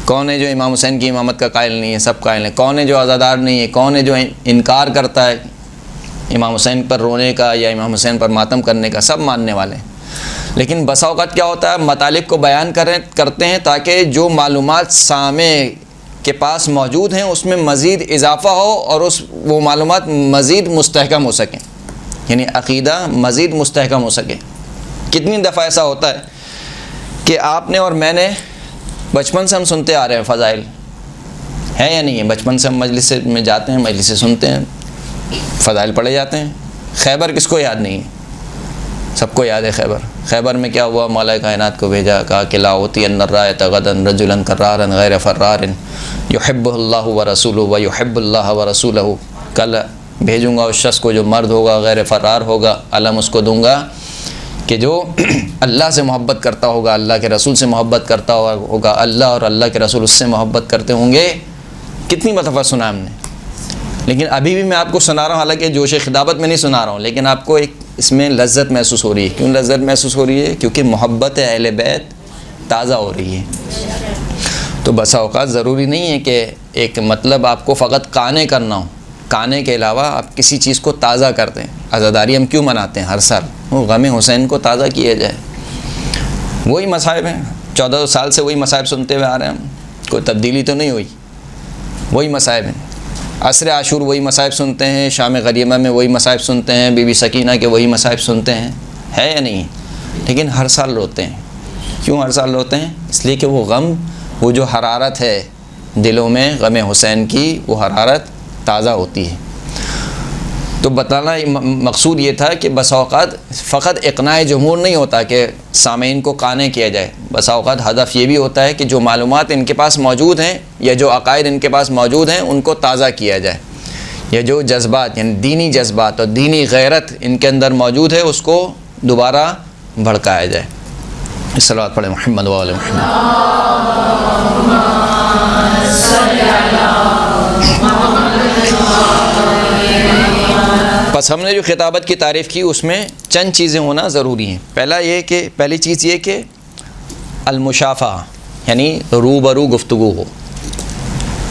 کون ہے جو امام حسین کی امامت کا قائل نہیں ہے، سب قائل ہیں۔ کون ہے جو عزادار نہیں ہے، کون ہے جو انکار کرتا ہے امام حسین پر رونے کا یا امام حسین پر ماتم کرنے کا، سب ماننے والے ہیں۔ لیکن بسا اوقات کیا ہوتا ہے، مطالب کو بیان کرتے ہیں تاکہ جو معلومات سامع کے پاس موجود ہیں اس میں مزید اضافہ ہو اور وہ معلومات مزید مستحکم ہو سکیں، یعنی عقیدہ مزید مستحکم ہو سکے۔ کتنی دفعہ ایسا ہوتا ہے کہ آپ نے اور میں نے بچپن سے ہم سنتے آ رہے ہیں فضائل، ہے یا نہیں ہے؟ بچپن سے ہم مجلس میں جاتے ہیں، مجلس سے سنتے ہیں، فضائل پڑھے جاتے ہیں۔ خیبر کس کو یاد نہیں ہے؟ سب کو یاد ہے خیبر۔ خیبر میں کیا ہوا؟ مولا کائنات کو بھیجا، کہا کہ لا اوتی ان الرایۃ غدا رجلا کرارا غیر فرار یحبہ اللہ ورسولہ ویحب اللہ ورسولہ، کل بھیجوں گا اس شخص کو جو مرد ہوگا، غیر فرار ہوگا، علم اس کو دوں گا کہ جو اللہ سے محبت کرتا ہوگا، اللہ کے رسول سے محبت کرتا ہوگا، اللہ اور اللہ کے رسول اس سے محبت کرتے ہوں گے۔ کتنی مرتبہ سنا ہم نے، لیکن ابھی بھی میں آپ کو سنا رہا ہوں، حالانکہ جوش خطابت میں نہیں سنا رہا ہوں، لیکن آپ کو ایک اس میں لذت محسوس ہو رہی ہے۔ کیوں لذت محسوس ہو رہی ہے؟ کیونکہ محبت اہل بیت تازہ ہو رہی ہے۔ تو بسا اوقات ضروری نہیں ہے کہ ایک مطلب آپ کو فقط قانے کرنا ہو، قانے کے علاوہ آپ کسی چیز کو تازہ کر دیں۔ عزاداری ہم کیوں مناتے ہیں ہر سال؟ وہ غم حسین کو تازہ کیا جائے۔ وہی مصائب ہیں، 14 سال سے وہی مصائب سنتے ہوئے آ رہے ہیں ہم، کوئی تبدیلی تو نہیں ہوئی، وہی مصائب ہیں۔ عصر عاشور وہی مصائب سنتے ہیں، شام غریمہ میں وہی مصائب سنتے ہیں، بی بی سکینہ کے وہی مصائب سنتے ہیں، ہے یا نہیں؟ لیکن ہر سال روتے ہیں۔ کیوں ہر سال روتے ہیں؟ اس لیے کہ وہ غم، وہ جو حرارت ہے دلوں میں غم حسین کی، وہ حرارت تازہ ہوتی ہے۔ تو بتانا مقصود یہ تھا کہ بسا اوقات فقط اقناع جمہور نہیں ہوتا کہ سامعین کو قانع کیا جائے، بسا اوقات ہدف یہ بھی ہوتا ہے کہ جو معلومات ان کے پاس موجود ہیں یا جو عقائد ان کے پاس موجود ہیں ان کو تازہ کیا جائے، یا جو جذبات یعنی دینی جذبات اور دینی غیرت ان کے اندر موجود ہے اس کو دوبارہ بھڑکایا جائے۔ صلوات پڑھیں محمد و آل محمد۔ بس ہم نے جو خطابت کی تعریف کی اس میں چند چیزیں ہونا ضروری ہیں۔ پہلی چیز یہ کہ المشافہ یعنی روبرو گفتگو ہو،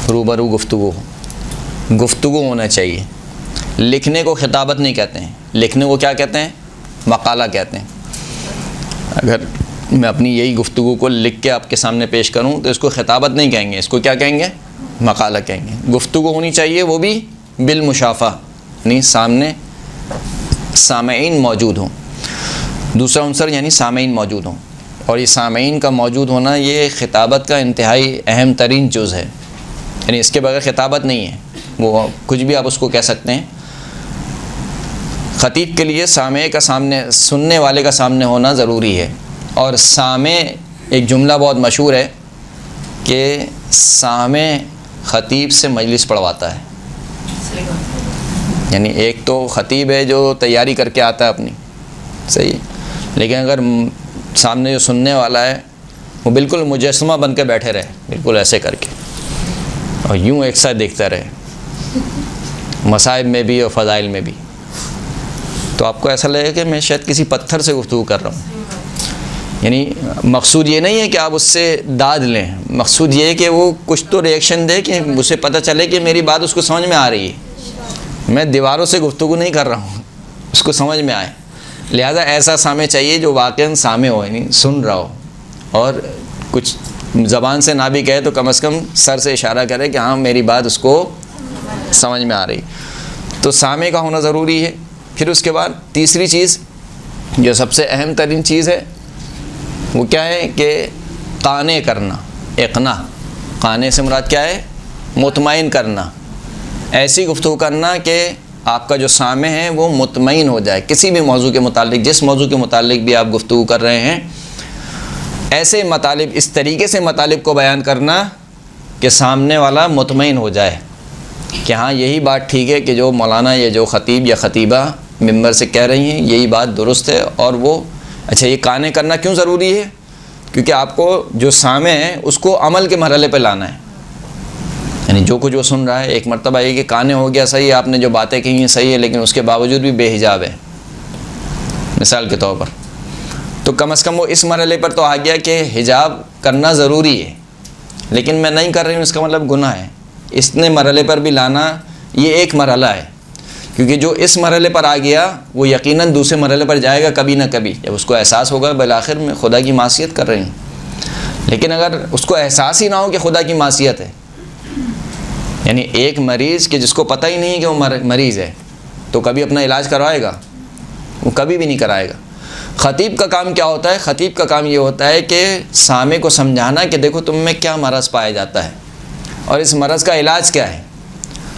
روبرو گفتگو ہو، گفتگو ہونا چاہیے۔ لکھنے کو خطابت نہیں کہتے ہیں، لکھنے کو کیا کہتے ہیں؟ مقالہ کہتے ہیں۔ اگر میں اپنی یہی گفتگو کو لکھ کے آپ کے سامنے پیش کروں تو اس کو خطابت نہیں کہیں گے، اس کو کیا کہیں گے؟ مقالہ کہیں گے۔ گفتگو ہونی چاہیے، وہ بھی بالمشافہ، یعنی سامنے سامعین موجود ہوں۔ دوسرا عنصر یعنی سامعین موجود ہوں، اور یہ سامعین کا موجود ہونا یہ خطابت کا انتہائی اہم ترین جز ہے، یعنی اس کے بغیر خطابت نہیں ہے، وہ کچھ بھی آپ اس کو کہہ سکتے ہیں۔ خطیب کے لیے سامع کا سامنے، سننے والے کا سامنے ہونا ضروری ہے۔ اور سامع، ایک جملہ بہت مشہور ہے کہ سامع خطیب سے مجلس پڑھواتا ہے، یعنی ایک تو خطیب ہے جو تیاری کر کے آتا ہے اپنی، صحیح ہے، لیکن اگر سامنے جو سننے والا ہے وہ بالکل مجسمہ بن کے بیٹھے رہے، بالکل ایسے کر کے، اور یوں ایک ساتھ دیکھتا رہے مصائب میں بھی اور فضائل میں بھی، تو آپ کو ایسا لگے کہ میں شاید کسی پتھر سے گفتگو کر رہا ہوں۔ یعنی مقصود یہ نہیں ہے کہ آپ اس سے داد لیں، مقصود یہ ہے کہ وہ کچھ تو ریئیکشن دے کہ اسے پتہ چلے کہ میری بات اس کو سمجھ میں آ رہی ہے، میں دیواروں سے گفتگو نہیں کر رہا ہوں، اس کو سمجھ میں آئے۔ لہذا ایسا سامع چاہیے جو واقعاً سامع ہو، یعنی سن رہا ہو، اور کچھ زبان سے نہ بھی کہے تو کم از کم سر سے اشارہ کرے کہ ہاں میری بات اس کو سمجھ میں آ رہی۔ تو سامع کا ہونا ضروری ہے۔ پھر اس کے بعد تیسری چیز جو سب سے اہم ترین چیز ہے وہ کیا ہے کہ قانع کرنا، اقناع۔ قانع سے مراد کیا ہے؟ مطمئن کرنا، ایسی گفتگو کرنا کہ آپ کا جو سامع ہے وہ مطمئن ہو جائے کسی بھی موضوع کے متعلق، جس موضوع کے متعلق بھی آپ گفتگو کر رہے ہیں، ایسے مطالب، اس طریقے سے مطالب کو بیان کرنا کہ سامنے والا مطمئن ہو جائے کہ ہاں یہی بات ٹھیک ہے کہ جو مولانا یا جو خطیب یا خطیبہ ممبر سے کہہ رہی ہیں یہی بات درست ہے۔ اور وہ اچھا، یہ قانع کرنا کیوں ضروری ہے؟ کیونکہ آپ کو جو سامع ہے اس کو عمل کے مرحلے پہ لانا ہے، یعنی جو کچھ وہ سن رہا ہے، ایک مرتبہ یہ کہ قانع ہو گیا، صحیح ہے آپ نے جو باتیں کہی ہیں صحیح ہے، لیکن اس کے باوجود بھی بے حجاب ہے مثال کے طور پر، تو کم از کم وہ اس مرحلے پر تو آ گیا کہ حجاب کرنا ضروری ہے، لیکن میں نہیں کر رہی ہوں اس کا مطلب گناہ ہے۔ اتنے مرحلے پر بھی لانا یہ ایک مرحلہ ہے، کیونکہ جو اس مرحلے پر آ گیا وہ یقیناً دوسرے مرحلے پر جائے گا کبھی نہ کبھی، جب اس کو احساس ہوگا بالآخر میں خدا کی معصیت کر رہی ہوں۔ لیکن اگر اس کو احساس ہی نہ ہو کہ خدا کی معصیت ہے، یعنی ایک مریض کہ جس کو پتہ ہی نہیں ہے کہ وہ مریض ہے، تو کبھی اپنا علاج کروائے گا؟ وہ کبھی بھی نہیں کرائے گا۔ خطیب کا کام کیا ہوتا ہے؟ خطیب کا کام یہ ہوتا ہے کہ سامع کو سمجھانا کہ دیکھو تم میں کیا مرض پایا جاتا ہے اور اس مرض کا علاج کیا ہے۔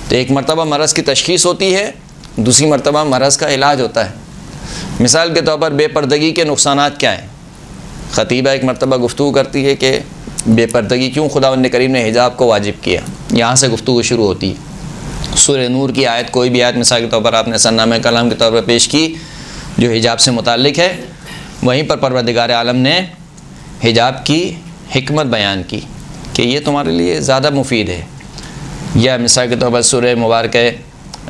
تو ایک مرتبہ مرض کی تشخیص ہوتی ہے، دوسری مرتبہ مرض کا علاج ہوتا ہے۔ مثال کے طور پر بے پردگی کے نقصانات کیا ہیں؟ خطیبہ ایک مرتبہ گفتگو کرتی ہے کہ بے پردگی کیوں خداوند کریم نے حجاب کو واجب کیا، یہاں سے گفتگو شروع ہوتی ہے۔ سورہ نور کی آیت، کوئی بھی آیت مثال کے طور پر آپ نے سرنامہ کلام کے طور پر پیش کی جو حجاب سے متعلق ہے، وہیں پر پروردگار عالم نے حجاب کی حکمت بیان کی کہ یہ تمہارے لیے زیادہ مفید ہے۔ یا مثال کے طور پر سورہ مبارکہ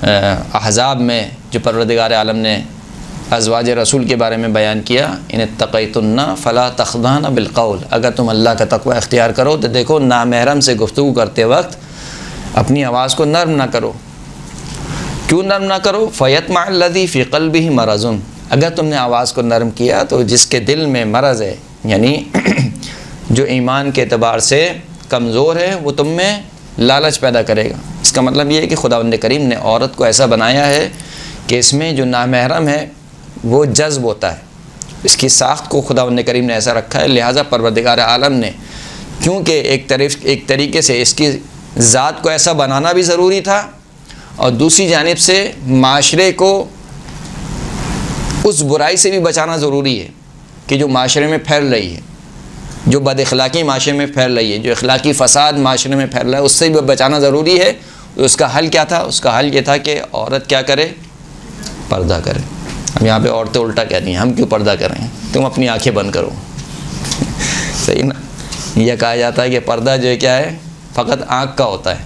احزاب میں جو پروردگار عالم نے ازواج رسول کے بارے میں بیان کیا، ان اتقیتن فلا تخضعن بالقول، اگر تم اللہ کا تقوی اختیار کرو تو دیکھو نامحرم سے گفتگو کرتے وقت اپنی آواز کو نرم نہ کرو۔ کیوں نرم نہ کرو؟ فیطمع الذی فی قلبہ مرض، اگر تم نے آواز کو نرم کیا تو جس کے دل میں مرض ہے، یعنی جو ایمان کے اعتبار سے کمزور ہے، وہ تم میں لالچ پیدا کرے گا۔ اس کا مطلب یہ ہے کہ خداوند کریم نے عورت کو ایسا بنایا ہے کہ اس میں جو نامحرم ہے وہ جذب ہوتا ہے، اس کی ساخت کو خداوند کریم نے ایسا رکھا ہے، لہٰذا پروردگار عالم نے کیونکہ ایک طریقے سے اس کی ذات کو ایسا بنانا بھی ضروری تھا، اور دوسری جانب سے معاشرے کو اس برائی سے بھی بچانا ضروری ہے کہ جو معاشرے میں پھیل رہی ہے، جو بد اخلاقی معاشرے میں پھیل رہی ہے، جو اخلاقی فساد معاشرے میں پھیل رہا ہے، اس سے بھی بچانا ضروری ہے۔ اس کا حل کیا تھا؟ اس کا حل یہ تھا کہ عورت کیا کرے؟ پردہ کرے۔ اب یہاں پہ عورتیں الٹا کہتی ہیں ہم کیوں پردہ کریں، تم اپنی آنکھیں بند کرو، صحیح نا؟ یہ کہا جاتا ہے کہ پردہ جو ہے کیا ہے؟ فقط آنکھ کا ہوتا ہے۔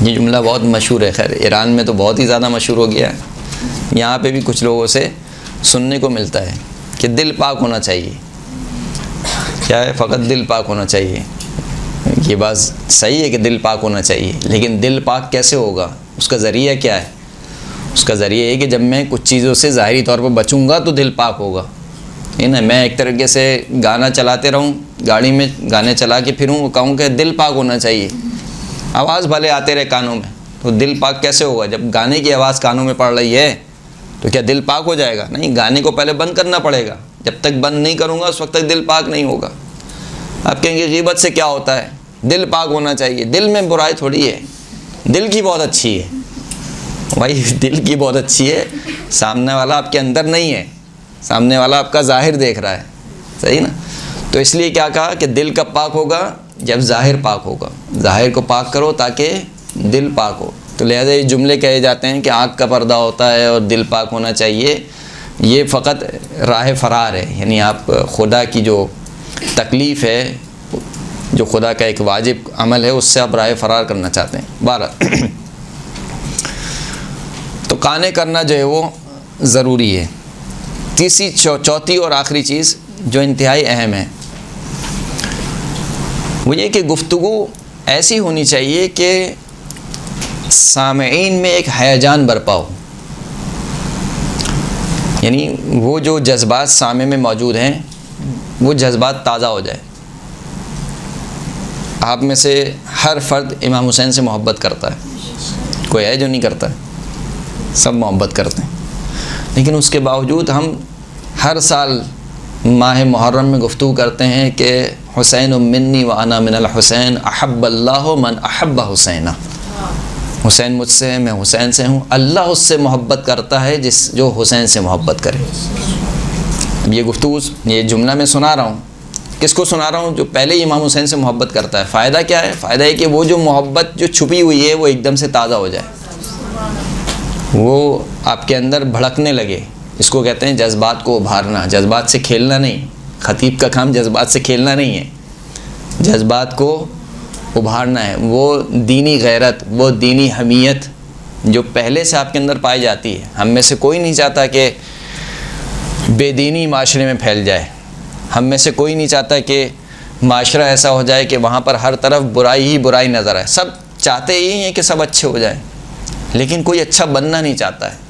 یہ جملہ بہت مشہور ہے، خیر ایران میں تو بہت ہی زیادہ مشہور ہو گیا ہے، یہاں پہ بھی کچھ لوگوں سے سننے کو ملتا ہے کہ دل پاک ہونا چاہیے۔ کیا ہے؟ فقط دل پاک ہونا چاہیے۔ یہ بات صحیح ہے کہ دل پاک ہونا چاہیے، لیکن دل پاک کیسے ہوگا؟ اس کا ذریعہ کیا ہے؟ اس کا ذریعہ یہ کہ جب میں کچھ چیزوں سے ظاہری طور پر بچوں گا تو دل پاک ہوگا، ہے نا؟ میں ایک طریقے سے گانا چلاتے رہوں، گاڑی میں گانے چلا کے پھروں، وہ کہوں کہ دل پاک ہونا چاہیے، آواز بھلے آتے رہے کانوں میں، تو دل پاک کیسے ہوگا؟ جب گانے کی آواز کانوں میں پڑ رہی ہے تو کیا دل پاک ہو جائے گا؟ نہیں، گانے کو پہلے بند کرنا پڑے گا، جب تک بند نہیں کروں گا اس وقت تک دل پاک نہیں ہوگا۔ آپ کہیں گے غیبت سے کیا ہوتا ہے؟ دل پاک ہونا چاہیے، دل میں برائی تھوڑی ہے، دل کی بہت اچھی ہے بھائی، دل کی بہت اچھی ہے، سامنے والا آپ کے اندر نہیں ہے، سامنے والا آپ کا ظاہر دیکھ رہا ہے، صحیح نا؟ تو اس لیے کیا کہا کہ دل کب پاک ہوگا؟ جب ظاہر پاک ہوگا، ظاہر کو پاک کرو تاکہ دل پاک ہو۔ تو لہٰذا یہ جملے کہے جاتے ہیں کہ آنکھ کا پردہ ہوتا ہے اور دل پاک ہونا چاہیے، یہ فقط راہ فرار ہے، یعنی آپ خدا کی جو تکلیف ہے، جو خدا کا ایک واجب عمل ہے، اس سے آپ راہ فرار کرنا چاہتے ہیں۔ بہرحال تو قانے کرنا جو ہے وہ ضروری ہے۔ تیسری چوتھی اور آخری چیز جو انتہائی اہم ہے وہ یہ کہ گفتگو ایسی ہونی چاہیے کہ سامعین میں ایک ہیجان برپا ہو، یعنی وہ جو جذبات سامع میں موجود ہیں وہ جذبات تازہ ہو جائے۔ آپ میں سے ہر فرد امام حسین سے محبت کرتا ہے، کوئی ہے جو نہیں کرتا ہے؟ سب محبت کرتے ہیں، لیکن اس کے باوجود ہم ہر سال ماہ محرم میں گفتگو کرتے ہیں کہ حسین منی و انا من الحسین احب اللہ من احب حسینہ، حسین مجھ سے ہے، میں حسین سے ہوں، اللہ اس سے محبت کرتا ہے جو حسین سے محبت کرے۔ اب یہ گفتگو، یہ جملہ میں سنا رہا ہوں، کس کو سنا رہا ہوں؟ جو پہلے ہی امام حسین سے محبت کرتا ہے۔ فائدہ کیا ہے؟ فائدہ ہے کہ وہ جو محبت جو چھپی ہوئی ہے وہ ایک دم سے تازہ ہو جائے، وہ آپ کے اندر بھڑکنے لگے۔ اس کو کہتے ہیں جذبات کو ابھارنا، جذبات سے کھیلنا نہیں۔ خطیب کا کام جذبات سے کھیلنا نہیں ہے، جذبات کو ابھارنا ہے۔ وہ دینی غیرت، وہ دینی حمیت جو پہلے سے آپ کے اندر پائی جاتی ہے۔ ہم میں سے کوئی نہیں چاہتا کہ بے دینی معاشرے میں پھیل جائے، ہم میں سے کوئی نہیں چاہتا کہ معاشرہ ایسا ہو جائے کہ وہاں پر ہر طرف برائی ہی برائی نظر آئے۔ سب چاہتے ہی ہیں کہ سب اچھے ہو جائیں، لیکن کوئی اچھا بننا نہیں چاہتا ہے۔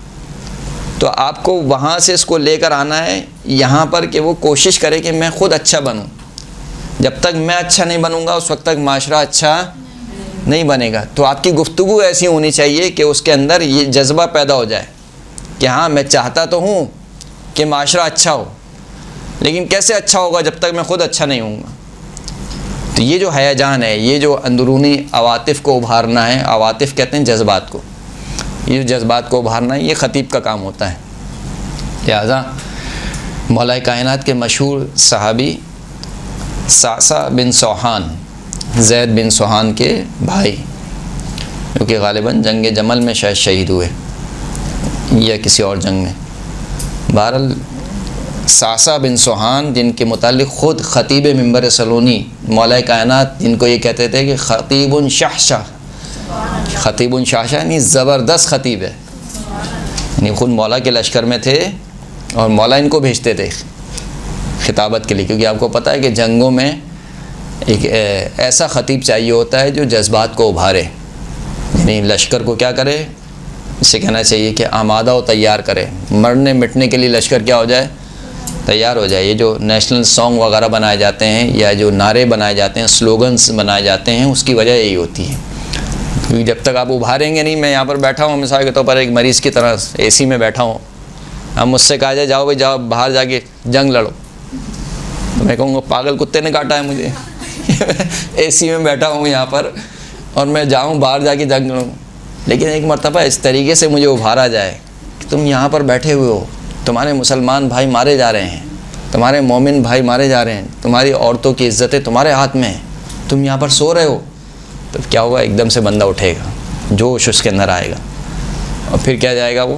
تو آپ کو وہاں سے اس کو لے کر آنا ہے یہاں پر کہ وہ کوشش کرے کہ میں خود اچھا بنوں۔ جب تک میں اچھا نہیں بنوں گا اس وقت تک معاشرہ اچھا نہیں بنے گا۔ تو آپ کی گفتگو ایسی ہونی چاہیے کہ اس کے اندر یہ جذبہ پیدا ہو جائے کہ ہاں میں چاہتا تو ہوں کہ معاشرہ اچھا ہو، لیکن کیسے اچھا ہوگا جب تک میں خود اچھا نہیں ہوں گا؟ تو یہ جو ہیجان ہے، یہ جو اندرونی عواطف کو ابھارنا ہے، عواطف کہتے ہیں جذبات کو، یہ جو جذبات کو ابھارنا ہے، یہ خطیب کا کام ہوتا ہے۔ لہٰذا مولا کائنات کے مشہور صحابی صعصع بن سوحان، زید بن سوحان کے بھائی، جو کہ غالباً جنگ جمل میں شاید شہید ہوئے یا کسی اور جنگ میں، بہرحال صعصع بن سوحان جن کے متعلق خود خطیب منبر سلونی مولا کائنات جن کو یہ کہتے تھے کہ خطیب شہشہ، خطیب شہشہ یعنی زبردست خطیب ہے، یعنی خود مولا کے لشکر میں تھے اور مولا ان کو بھیجتے تھے خطابت کے لیے، کیونکہ آپ کو پتہ ہے کہ جنگوں میں ایک ایسا خطیب چاہیے ہوتا ہے جو جذبات کو ابھارے، یعنی لشکر کو کیا کرے، اسے کہنا چاہیے کہ آمادہ و تیار کرے، مرنے مٹنے کے لیے لشکر کیا ہو جائے، تیار ہو جائے۔ یہ جو نیشنل سانگ وغیرہ بنائے جاتے ہیں یا جو نعرے بنائے جاتے ہیں، سلوگنز بنائے جاتے ہیں، اس کی وجہ یہی ہوتی ہے، کیونکہ جب تک آپ ابھاریں گے نہیں، میں یہاں پر بیٹھا ہوں مثال کے طور پر ایک مریض کی طرح اے سی میں بیٹھا ہوں، اب مجھ سے کہا جائے جاؤ بھائی جاؤ باہر جا کے جنگ لڑو، تو میں کہوں گا پاگل کتے نے کاٹا ہے مجھے اے سی میں بیٹھا ہوں یہاں پر اور میں جاؤں باہر جا کے جنگ لڑوں۔ لیکن ایک مرتبہ اس طریقے سے مجھے ابھارا جائے کہ تم یہاں پر بیٹھے ہوئے ہو، تمہارے مسلمان بھائی مارے جا رہے ہیں، تمہارے مومن بھائی مارے جا رہے ہیں، تمہاری عورتوں کی عزتیں تمہارے ہاتھ میں ہیں، تم یہاں پر سو رہے ہو، تو کیا ہوگا، ایک دم سے بندہ اٹھے گا، جوش اس کے اندر آئے گا، اور پھر کیا جائے گا، وہ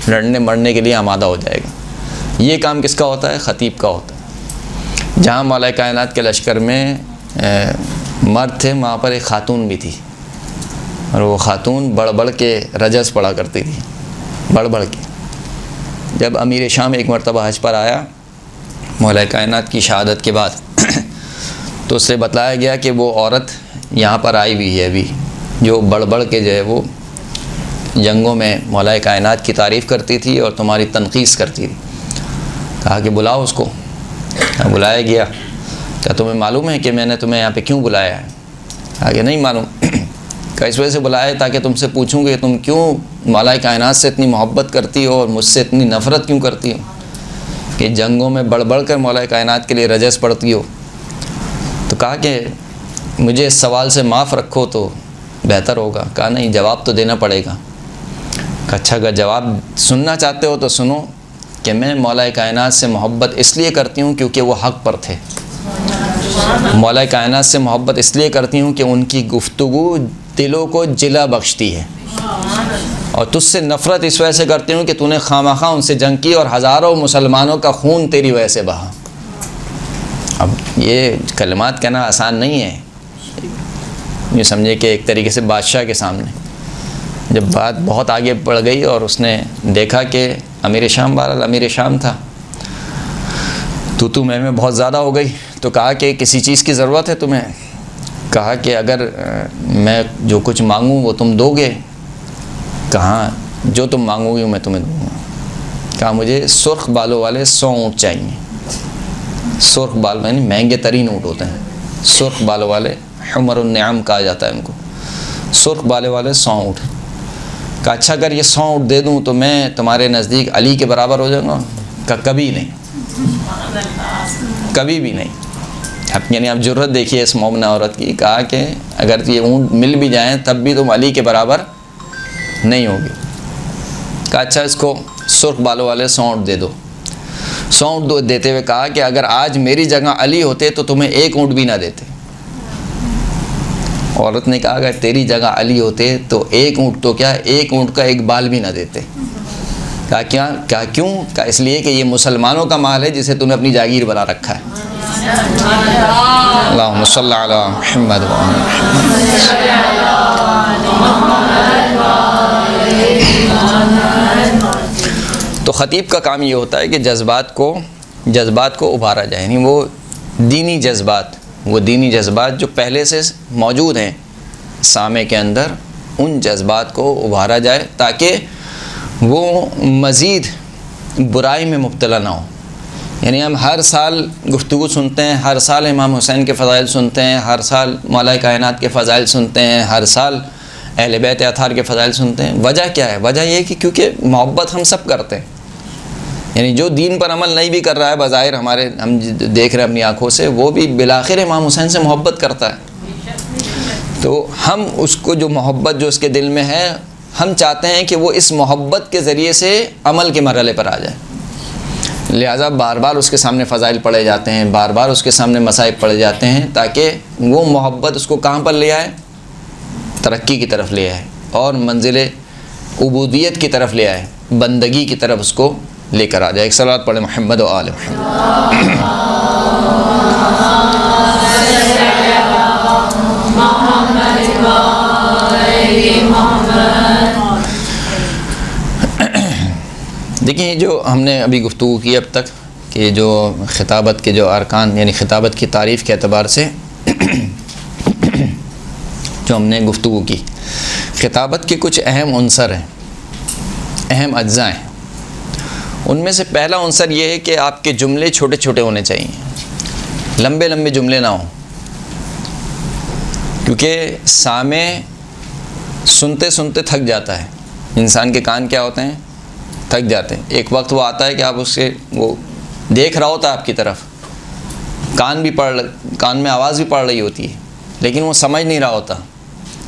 لڑنے مرنے کے لیے آمادہ ہو جائے گا۔ یہ کام کس کا ہوتا ہے، خطیب کا ہوتا ہے۔ جہاں مولا کائنات کے لشکر میں مرد تھے، وہاں پر ایک خاتون بھی تھی، اور وہ خاتون بڑھ بڑھ کے رجز پڑھا کرتی تھی، بڑھ بڑھ کے۔ جب امیر شام ایک مرتبہ حج پر آیا مولا کائنات کی شہادت کے بعد، تو اس سے بتلایا گیا کہ وہ عورت یہاں پر آئی ہوئی ہے ابھی، جو بڑھ بڑھ کے جو ہے وہ جنگوں میں مولا کائنات کی تعریف کرتی تھی اور تمہاری تنقیص کرتی تھی۔ کہا کہ بلاؤ اس کو۔ بلایا گیا، کیا تمہیں معلوم ہے کہ میں نے تمہیں یہاں پہ کیوں بلایا ہے؟ کہا کہ نہیں معلوم۔ کہ اس وجہ سے بلایا تاکہ تم سے پوچھوں کہ تم کیوں مولا کائنات سے اتنی محبت کرتی ہو اور مجھ سے اتنی نفرت کیوں کرتی ہو، کہ جنگوں میں بڑھ بڑھ کر مولا کائنات کے لیے رجز پڑھتی ہو۔ تو کہا کہ مجھے اس سوال سے معاف رکھو تو بہتر ہوگا۔ کہا نہیں، جواب تو دینا پڑے گا۔ کہا اچھا، اگر جواب سننا چاہتے ہو تو سنو کہ میں مولا کائنات سے محبت اس لیے کرتی ہوں کیونکہ وہ حق پر تھے۔ مولا کائنات سے محبت اس لیے کرتی ہوں کہ ان کی گفتگو دلوں کو جلا بخشتی ہے، اور تجھ سے نفرت اس وجہ سے کرتی ہوں کہ تو نے خواہ ان سے جنگ کی اور ہزاروں مسلمانوں کا خون تیری وجہ سے بہا۔ اب یہ کلمات کہنا آسان نہیں ہے، یہ سمجھے کہ ایک طریقے سے بادشاہ کے سامنے جب بات بہت آگے بڑھ گئی اور اس نے دیکھا کہ امیر شام، بہرحال امیر شام تھا، تو میں بہت زیادہ ہو گئی، تو کہا کہ کسی چیز کی ضرورت ہے تمہیں؟ کہا کہ اگر میں جو کچھ مانگوں وہ تم دو گے؟ کہا جو تم مانگو گی میں تمہیں دوں گا۔ کہا مجھے سرخ بالوں والے 100 اونٹ چاہیے۔ سرخ بال یعنی مہنگے ترین اونٹ ہوتے ہیں، سرخ بالوں والے، حمر النعم کہا جاتا ہے ان کو، سرخ بالوں والے 100 اونٹ۔ کہا اچھا اگر یہ 100 اونٹ دے دوں تو میں تمہارے نزدیک علی کے برابر ہو جاؤں گا؟ کہا کبھی نہیں، کبھی بھی نہیں۔ یعنی آپ جرأت دیکھیے اس مومنہ عورت کی۔ کہا کہ اگر یہ اونٹ مل بھی جائیں تب بھی تم علی کے برابر نہیں ہوگی۔ کہا اچھا اس کو سرخ بالوں والے 100 اونٹ دے دو۔ 100 اونٹ دیتے ہوئے کہا کہ اگر آج میری جگہ علی ہوتے تو تمہیں 1 اونٹ بھی نہ دیتے۔ عورت نے کہا اگر تیری جگہ علی ہوتے تو 1 اونٹ تو کیا، 1 اونٹ کا 1 بال بھی نہ دیتے۔ کہا کیا؟ کہا کیوں؟ کہا اس لیے کہ یہ مسلمانوں کا مال ہے جسے تم نے اپنی جاگیر بنا رکھا ہے۔ اللہم صلی علی محمد و آل محمد۔ تو خطیب کا کام یہ ہوتا ہے کہ جذبات کو ابھارا جائے، یعنی وہ دینی جذبات جو پہلے سے موجود ہیں سامع کے اندر، ان جذبات کو ابھارا جائے تاکہ وہ مزید برائی میں مبتلا نہ ہو۔ یعنی ہم ہر سال گفتگو سنتے ہیں، ہر سال امام حسین کے فضائل سنتے ہیں، ہر سال مولا کائنات کے فضائل سنتے ہیں، ہر سال اہل بیت اطہار کے فضائل سنتے ہیں۔ وجہ کیا ہے؟ وجہ یہ ہے کہ کیونکہ محبت ہم سب کرتے ہیں، یعنی جو دین پر عمل نہیں بھی کر رہا ہے بظاہر ہم دیکھ رہے ہیں اپنی آنکھوں سے، وہ بھی بالآخر امام حسین سے محبت کرتا ہے. تو ہم اس کو جو محبت جو اس کے دل میں ہے، ہم چاہتے ہیں کہ وہ اس محبت کے ذریعے سے عمل کے مرحلے پر آ جائے. لہٰذا بار بار اس کے سامنے فضائل پڑھے جاتے ہیں، بار بار اس کے سامنے مصائب پڑھے جاتے ہیں، تاکہ وہ محبت اس کو کہاں پر لے آئے؟ ترقی کی طرف لے آئے اور منزل عبودیت کی طرف لے آئے، بندگی کی طرف اس کو لے کر آ جائے. ایک صلوات پڑھے محمد و آل محمد. دیکھیں جو ہم نے ابھی گفتگو کی اب تک کہ جو خطابت کے جو ارکان یعنی خطابت کی تعریف کے اعتبار سے جو ہم نے گفتگو کی، خطابت کے کچھ اہم عنصر ہیں، اہم اجزاء ہیں. ان میں سے پہلا عنصر یہ ہے کہ آپ کے جملے چھوٹے چھوٹے ہونے چاہیے، لمبے لمبے جملے نہ ہوں، کیونکہ سامع سنتے سنتے تھک جاتا ہے. انسان کے کان کیا ہوتے ہیں؟ تھک جاتے ہیں. ایک وقت وہ آتا ہے کہ آپ اس سے وہ دیکھ رہا ہوتا ہے آپ کی طرف، کان میں آواز بھی پڑ رہی ہوتی ہے، لیکن وہ سمجھ نہیں رہا ہوتا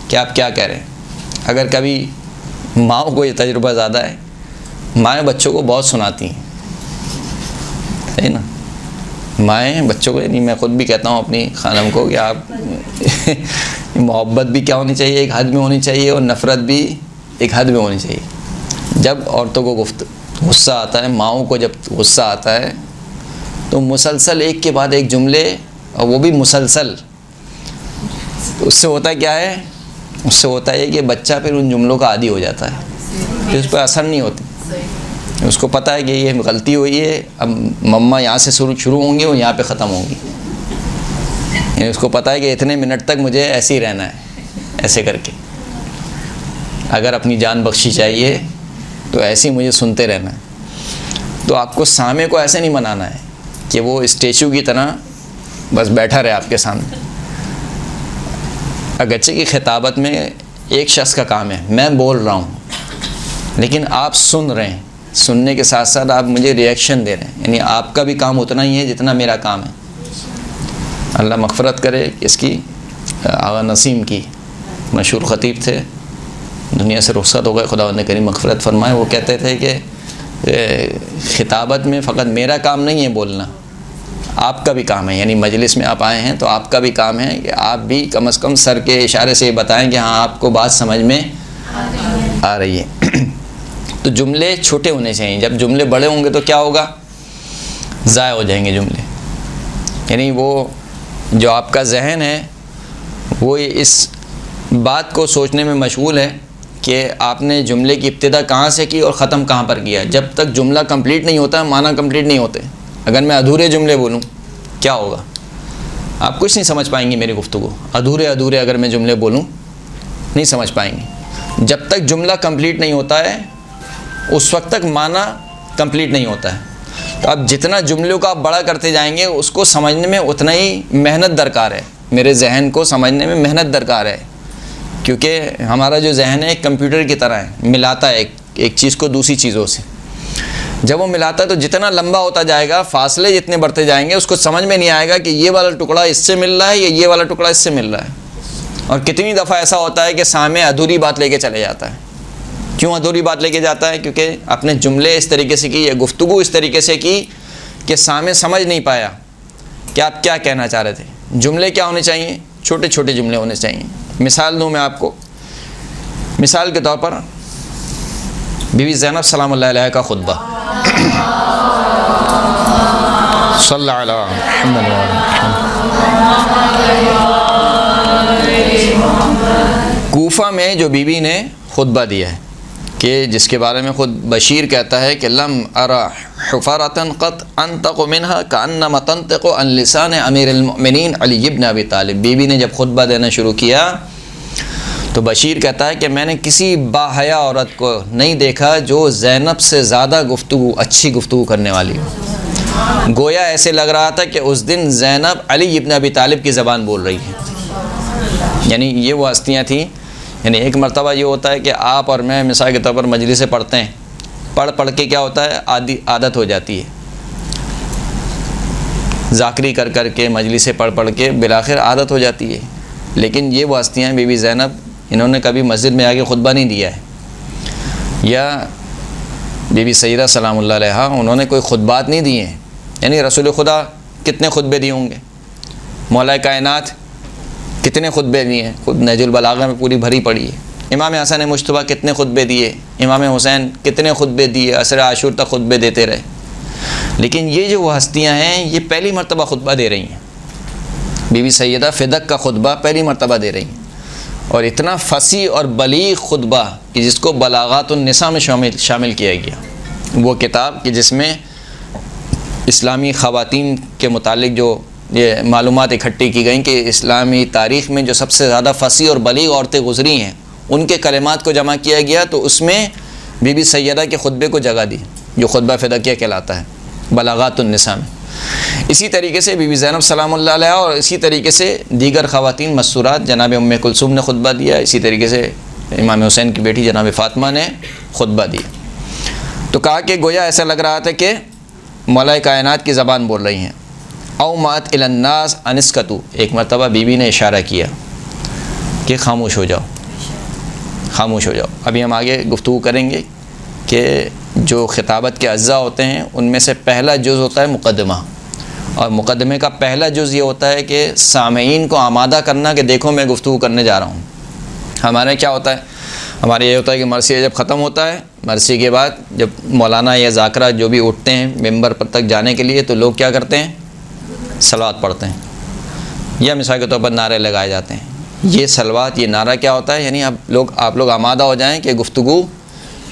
کہ آپ کیا کہہ رہے ہیں. اگر کبھی ماؤں کو یہ تجربہ زیادہ ہے، مائیں بچوں کو بہت سناتی ہیں، ہے نا. مائیں بچوں کو، یعنی میں خود بھی کہتا ہوں اپنی خانم کو کہ آپ محبت بھی کیا ہونی چاہیے، ایک حد میں ہونی چاہیے، اور نفرت بھی ایک حد میں ہونی چاہیے. جب عورتوں کو غصہ آتا ہے، ماؤں کو جب غصہ آتا ہے، تو مسلسل ایک کے بعد ایک جملے، اور وہ بھی مسلسل. اس سے ہوتا کیا ہے؟ اس سے ہوتا ہے کہ بچہ پھر ان جملوں کا عادی ہو جاتا ہے، پھر اس پہ اثر نہیں ہوتی. اس کو پتہ ہے کہ یہ غلطی ہوئی ہے، اب مما یہاں سے شروع ہوں گی اور یہاں پہ ختم ہوں گی. یعنی اس کو پتہ ہے کہ اتنے منٹ تک مجھے ایسے ہی رہنا ہے، ایسے کر کے. اگر اپنی جان بخشی چاہیے تو ایسے ہی مجھے سنتے رہنا ہے. تو آپ کو سامع کو ایسے نہیں بنانا ہے کہ وہ اسٹیچو کی طرح بس بیٹھا رہے آپ کے سامنے. اگرچہ کہ خطابت میں ایک شخص کا کام ہے، میں بول رہا ہوں، لیکن آپ سن رہے ہیں، سننے کے ساتھ ساتھ آپ مجھے ریئیکشن دے رہے ہیں. یعنی آپ کا بھی کام اتنا ہی ہے جتنا میرا کام ہے. اللہ مغفرت کرے اس کی، آغا نسیم کی مشہور خطیب تھے، دنیا سے رخصت ہو گئے، خدا نے کریم مغفرت فرمائے. وہ کہتے تھے کہ خطابت میں فقط میرا کام نہیں ہے بولنا، آپ کا بھی کام ہے. یعنی مجلس میں آپ آئے ہیں تو آپ کا بھی کام ہے کہ آپ بھی کم از کم سر کے اشارے سے یہ بتائیں کہ ہاں آپ کو بات سمجھ میں آ رہی ہے. تو جملے چھوٹے ہونے چاہیے. جب جملے بڑے ہوں گے تو کیا ہوگا؟ ضائع ہو جائیں گے جملے. یعنی وہ جو آپ کا ذہن ہے وہ اس بات کو سوچنے میں مشغول ہے کہ آپ نے جملے کی ابتدا کہاں سے کی اور ختم کہاں پر کیا. جب تک جملہ کمپلیٹ نہیں ہوتا، معنی کمپلیٹ نہیں ہوتے. اگر میں ادھورے جملے بولوں کیا ہوگا؟ آپ کچھ نہیں سمجھ پائیں گے میری گفتگو. ادھورے اگر میں جملے بولوں نہیں سمجھ پائیں گے. جب تک جملہ کمپلیٹ نہیں ہوتا ہے اس وقت تک معنی کمپلیٹ نہیں ہوتا ہے. تو اب جتنا جملوں کا آپ بڑا کرتے جائیں گے اس کو سمجھنے میں اتنا ہی محنت درکار ہے. میرے ذہن کو سمجھنے میں محنت درکار ہے، کیونکہ ہمارا جو ذہن ہے ایک کمپیوٹر کی طرح ہے، ملاتا ہے ایک چیز کو دوسری چیزوں سے. جب وہ ملاتا ہے تو جتنا لمبا ہوتا جائے گا، فاصلے جتنے بڑھتے جائیں گے، اس کو سمجھ میں نہیں آئے گا کہ یہ والا ٹکڑا اس سے مل رہا ہے یا یہ والا ٹکڑا اس سے مل رہا ہے. اور کتنی دفعہ ایسا ہوتا ہے کہ سامع ادھوری بات لے کے چلے جاتا ہے. کیوں ادھوری بات لے کے جاتا ہے؟ کیونکہ اپنے جملے اس طریقے سے کی یا گفتگو اس طریقے سے کی کہ سامع سمجھ نہیں پایا کہ آپ کیا کہنا چاہ رہے تھے. جملے کیا ہونے چاہیے؟ چھوٹے چھوٹے جملے ہونے چاہیے. مثال دوں میں آپ کو. مثال کے طور پر بی بی زینب سلام اللہ علیہ کا خطبہ. صلی اللہ علیہ کوفہ میں جو بی بی نے خطبہ دیا ہے کہ جس کے بارے میں خود بشیر کہتا ہے کہ لم ارى حفرة قط انطق منها كأنما تنطق عن لسان امیر المؤمنین علی بن ابی طالب. بی بی نے جب خطبہ دینا شروع کیا تو بشیر کہتا ہے کہ میں نے کسی باحیا عورت کو نہیں دیکھا جو زینب سے زیادہ اچھی گفتگو کرنے والی ہو. گویا ایسے لگ رہا تھا کہ اس دن زینب علی ابن ابی طالب کی زبان بول رہی ہے. یعنی یہ وہ ہستیاں تھیں. یعنی ایک مرتبہ یہ ہوتا ہے کہ آپ اور میں مثال کے طور پر مجلس سے پڑھتے ہیں، پڑھ پڑھ کے کیا ہوتا ہے عادت ہو جاتی ہے، ذاکری کر کر کے مجلس سے پڑھ پڑھ کے بالآخر عادت ہو جاتی ہے۔ لیکن یہ وہ ہستیاں بی بی زینب، انہوں نے کبھی مسجد میں آگے خطبہ نہیں دیا ہے، یا بی بی سیدہ سلام اللہ علیہا انہوں نے کوئی خطبات نہیں دیے ہیں، یعنی رسول خدا کتنے خطبے دیے ہوں گے، مولا کائنات کتنے خطبے دیے ہیں، خود نہج البلاغہ میں پوری بھری پڑی ہے۔ امام حسن مجتبیٰ کتنے خطبے دیے، امام حسین کتنے خطبے دیے، عصر عاشور تک خطبے دیتے رہے۔ لیکن یہ جو وہ ہستیاں ہیں یہ پہلی مرتبہ خطبہ دے رہی ہیں، بی بی سیدہ فدق کا خطبہ پہلی مرتبہ دے رہی ہیں، اور اتنا فصیح اور بلیغ خطبہ کہ جس کو بلاغات النساء میں شامل کیا گیا، وہ کتاب کہ جس میں اسلامی خواتین کے متعلق جو یہ معلومات اکٹھی کی گئیں کہ اسلامی تاریخ میں جو سب سے زیادہ فصیح اور بلیغ عورتیں گزری ہیں ان کے کلمات کو جمع کیا گیا، تو اس میں بی بی سیدہ کے خطبے کو جگہ دی جو خطبہ فدقیہ کہلاتا ہے بلاغات النساء میں۔ اسی طریقے سے بی بی زینب سلام اللہ علیہا اور اسی طریقے سے دیگر خواتین مستورات، جناب ام کلثوم نے خطبہ دیا، اسی طریقے سے امام حسین کی بیٹی جناب فاطمہ نے خطبہ دیا۔ تو کہا کہ گویا ایسا لگ رہا تھا کہ مولا کائنات کی زبان بول رہی ہیں۔ او مات الی الناس انسکتو، ایک مرتبہ بی بی نے اشارہ کیا کہ خاموش ہو جاؤ، خاموش ہو جاؤ۔ ابھی ہم آگے گفتگو کریں گے کہ جو خطابت کے اجزاء ہوتے ہیں ان میں سے پہلا جز ہوتا ہے مقدمہ، اور مقدمے کا پہلا جز یہ ہوتا ہے کہ سامعین کو آمادہ کرنا کہ دیکھو میں گفتگو کرنے جا رہا ہوں۔ ہمارے کیا ہوتا ہے، ہمارے یہ ہوتا ہے کہ مرثیہ جب ختم ہوتا ہے، مرثیے کے بعد جب مولانا یا ذاکرہ جو بھی اٹھتے ہیں ممبر پر تک جانے کے لیے تو لوگ کیا کرتے ہیں، صلوات پڑھتے ہیں، یا مثال کے طور پر نعرے لگائے جاتے ہیں۔ یہ صلوات، یہ نعرہ کیا ہوتا ہے، یعنی آپ لوگ آمادہ ہو جائیں کہ گفتگو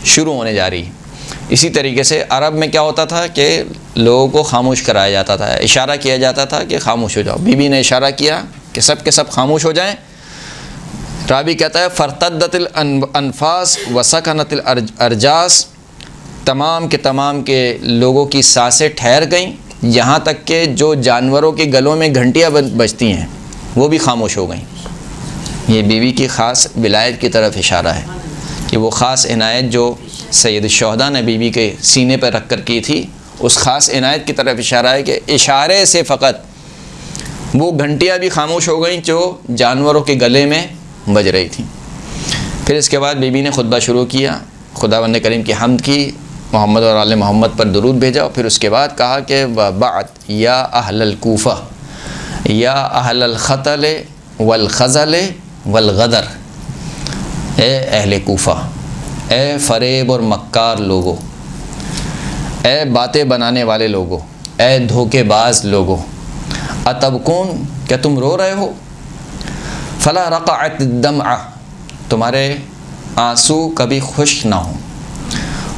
شروع ہونے جا رہی ہے۔ اسی طریقے سے عرب میں کیا ہوتا تھا کہ لوگوں کو خاموش کرایا جاتا تھا، اشارہ کیا جاتا تھا کہ خاموش ہو جاؤ۔ بی بی نے اشارہ کیا کہ سب کے سب خاموش ہو جائیں۔ راوی کہتا ہے فرتدت الانفاس وسکنت الارجاس، تمام کے لوگوں کی سانسیں ٹھہر گئیں، یہاں تک کہ جو جانوروں کے گلوں میں گھنٹیاں بجتی ہیں وہ بھی خاموش ہو گئیں۔ یہ بیوی کی خاص ولایت کی طرف اشارہ ہے کہ وہ خاص عنایت جو سید الشہداء نے بیوی کے سینے پر رکھ کر کی تھی، اس خاص عنایت کی طرف اشارہ ہے کہ اشارے سے فقط وہ گھنٹیاں بھی خاموش ہو گئیں جو جانوروں کے گلے میں بج رہی تھیں۔ پھر اس کے بعد بیوی نے خطبہ شروع کیا، خداوند کریم کی حمد کی، محمد اور آل محمد پر درود بھیجا، پھر اس کے بعد کہا کہ وبعد یا اہل الکوفہ یا اہل الخطل والخزل والغدر، اے اہل کوفہ، اے فریب اور مکار لوگو، اے باتیں بنانے والے لوگو، اے دھوکے باز لوگو، اتبکون، کیا تم رو رہے ہو؟ فلا رقعت الدمع، تمہارے آنسو کبھی خشک نہ ہوں،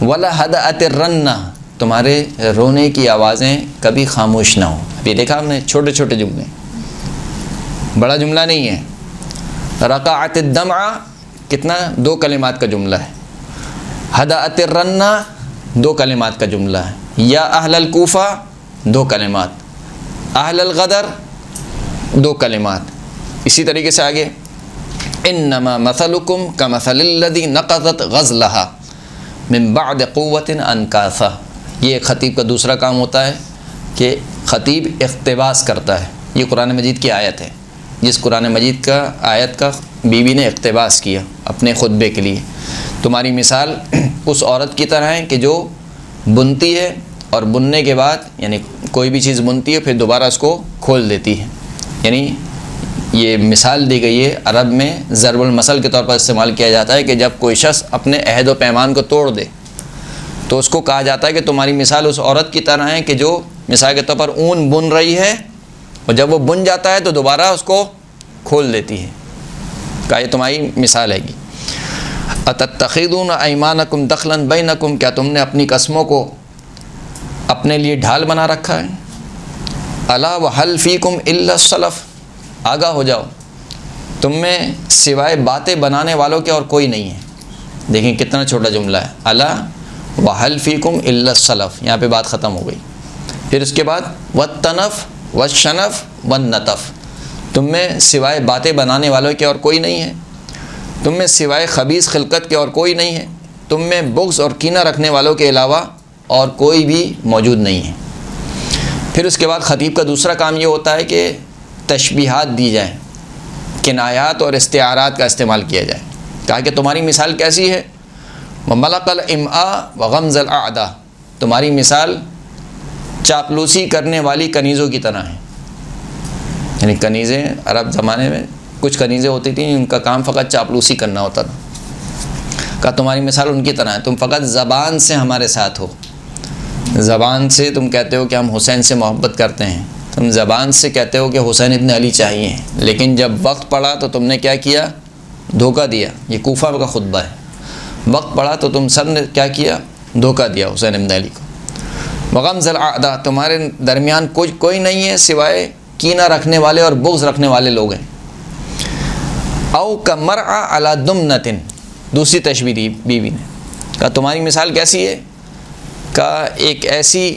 ولا ہدأت الرنہ، تمہارے رونے کی آوازیں کبھی خاموش نہ ہوں۔ ابھی دیکھا ہم نے چھوٹے چھوٹے جملے، بڑا جملہ نہیں ہے۔ رقعت الدمع کتنا، 2 کلمات کا جملہ ہے۔ ہدأت الرنہ 2 کلمات کا جملہ ہے۔ یا اہل الکوفہ 2 کلمات، اہل الغدر 2 کلمات۔ اسی طریقے سے آگے انما مثلکم کمثل الذی نقضت غزلها من بعد قوت انکاثا، یہ خطیب کا دوسرا کام ہوتا ہے کہ خطیب اقتباس کرتا ہے۔ یہ قرآن مجید کی آیت ہے، جس قرآن مجید کا آیت کا بیوی نے اقتباس کیا اپنے خطبے کے لیے۔ تمہاری مثال اس عورت کی طرح ہے کہ جو بنتی ہے اور بننے کے بعد، یعنی کوئی بھی چیز بنتی ہے پھر دوبارہ اس کو کھول دیتی ہے، یعنی یہ مثال دی گئی ہے، عرب میں ضرب المثل کے طور پر استعمال کیا جاتا ہے کہ جب کوئی شخص اپنے عہد و پیمان کو توڑ دے تو اس کو کہا جاتا ہے کہ تمہاری مثال اس عورت کی طرح ہے کہ جو مثال کے طور پر اون بن رہی ہے اور جب وہ بن جاتا ہے تو دوبارہ اس کو کھول دیتی ہے۔ کہا یہ تمہاری مثال ہے گی۔ اتتخذون ایمانکم دخلا بینکم، کیا تم نے اپنی قسموں کو اپنے لیے ڈھال بنا رکھا ہے؟ الا وحل فیکم الا السلف، آگاہ ہو جاؤ، تم میں سوائے باتیں بنانے والوں کے اور کوئی نہیں ہے۔ دیکھیں کتنا چھوٹا جملہ ہے، الا وحل فیکم الا السلف، یہاں پہ بات ختم ہو گئی۔ پھر اس کے بعد والتنف والشنف والنتف، تم میں سوائے باتیں بنانے والوں کے اور کوئی نہیں ہے، تم میں سوائے خبیث خلقت کے اور کوئی نہیں ہے۔ تم میں بغض اور کینہ رکھنے والوں کے علاوہ اور کوئی بھی موجود نہیں ہے۔ پھر اس کے بعد خطیب کا دوسرا کام یہ ہوتا ہے کہ تشبیہات دی جائیں، کنایات اور استعارات کا استعمال کیا جائے۔ کہا کہ تمہاری مثال کیسی ہے؟ وَمَلَقَ الْإِمْعَاءَ وَغَمْزَ الْأَعْدَاءِ، تمہاری مثال چاپلوسی کرنے والی کنیزوں کی طرح ہے۔ یعنی کنیزیں عرب زمانے میں کچھ کنیزیں ہوتی تھیں، ان کا کام فقط چاپلوسی کرنا ہوتا تھا۔ کہا تمہاری مثال ان کی طرح ہے، تم فقط زبان سے ہمارے ساتھ ہو، زبان سے تم کہتے ہو کہ ہم حسین سے محبت کرتے ہیں، تم زبان سے کہتے ہو کہ حسین ابن علی چاہیے، لیکن جب وقت پڑا تو تم نے کیا کیا؟ دھوکہ دیا۔ یہ کوفہ کا خطبہ ہے۔ وقت پڑا تو تم سب نے کیا کیا؟ دھوکہ دیا حسین ابن علی کو۔ وغمز الاعداء، تمہارے درمیان کوئی نہیں ہے سوائے کینہ رکھنے والے اور بغض رکھنے والے لوگ ہیں۔ او کمرعى علی دمنۃ، دوسری تشبیہ دی بیوی نے۔ کہا تمہاری مثال کیسی ہے؟ کہا ایک ایسی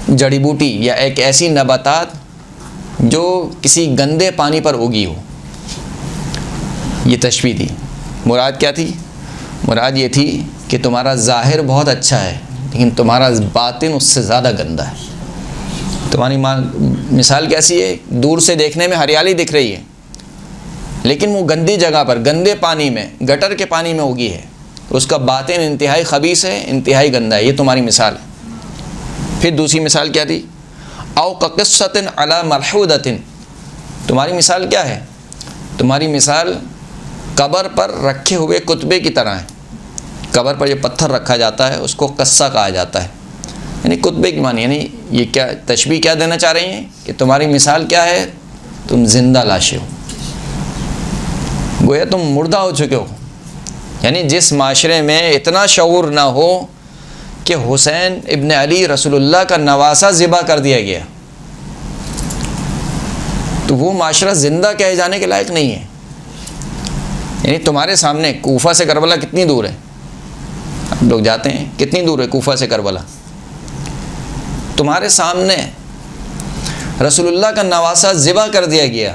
جڑی بوٹی یا ایک ایسی نباتات جو کسی گندے پانی پر اگی ہو۔ یہ تشبیہ دی۔ مراد کیا تھی؟ مراد یہ تھی کہ تمہارا ظاہر بہت اچھا ہے لیکن تمہارا باطن اس سے زیادہ گندا ہے۔ تمہاری مثال کیسی ہے؟ دور سے دیکھنے میں ہریالی دکھ رہی ہے لیکن وہ گندی جگہ پر، گندے پانی میں، گٹر کے پانی میں اگی ہے، اس کا باطن انتہائی خبیث ہے، انتہائی گندا ہے۔ یہ تمہاری مثال ہے۔ پھر دوسری مثال کیا تھی؟ او کقصۃ علی ملحودۃ، تمہاری مثال کیا ہے؟ تمہاری مثال قبر پر رکھے ہوئے کتبے کی طرح ہے۔ قبر پر یہ پتھر رکھا جاتا ہے، اس کو قصہ کہا جاتا ہے، یعنی کتبے کی معنی۔ یعنی یہ کیا تشبیہ کیا دینا چاہ رہی ہیں کہ تمہاری مثال کیا ہے؟ تم زندہ لاشیں ہو، گویا تم مردہ ہو چکے ہو۔ یعنی جس معاشرے میں اتنا شعور نہ ہو کہ حسین ابن علی رسول اللہ کا نواسہ ذبح کر دیا گیا، تو وہ معاشرہ زندہ کہے جانے کے لائق نہیں ہے۔ یعنی تمہارے سامنے کوفہ سے کربلا کتنی دور ہے؟ آپ لوگ جاتے ہیں، کتنی دور ہے کوفہ سے کربلا؟ تمہارے سامنے رسول اللہ کا نواسہ ذبح کر دیا گیا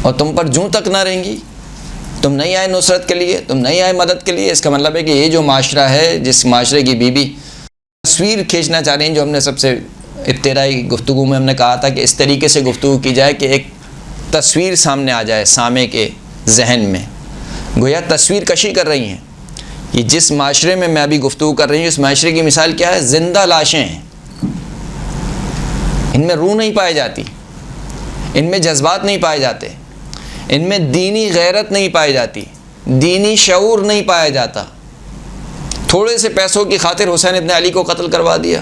اور تم پر جوں تک نہ رہیں گی، تم نہیں آئے نصرت کے لیے، تم نہیں آئے مدد کے لیے۔ اس کا مطلب ہے کہ یہ جو معاشرہ ہے، جس معاشرے کی بیوی تصویر کھینچنا چاہ رہی ہیں، جو ہم نے سب سے ابتدائی گفتگو میں ہم نے کہا تھا کہ اس طریقے سے گفتگو کی جائے کہ ایک تصویر سامنے آ جائے سامع کے ذہن میں، گویا تصویر کشی کر رہی ہیں۔ یہ جس معاشرے میں میں ابھی گفتگو کر رہی ہوں، اس معاشرے کی مثال کیا ہے؟ زندہ لاشیں ہیں، ان میں روح نہیں پائی جاتی، ان میں جذبات نہیں پائے جاتے، ان میں دینی غیرت نہیں پائی جاتی، دینی شعور نہیں پایا جاتا۔ تھوڑے سے پیسوں کی خاطر حسین ابن علی کو قتل کروا دیا،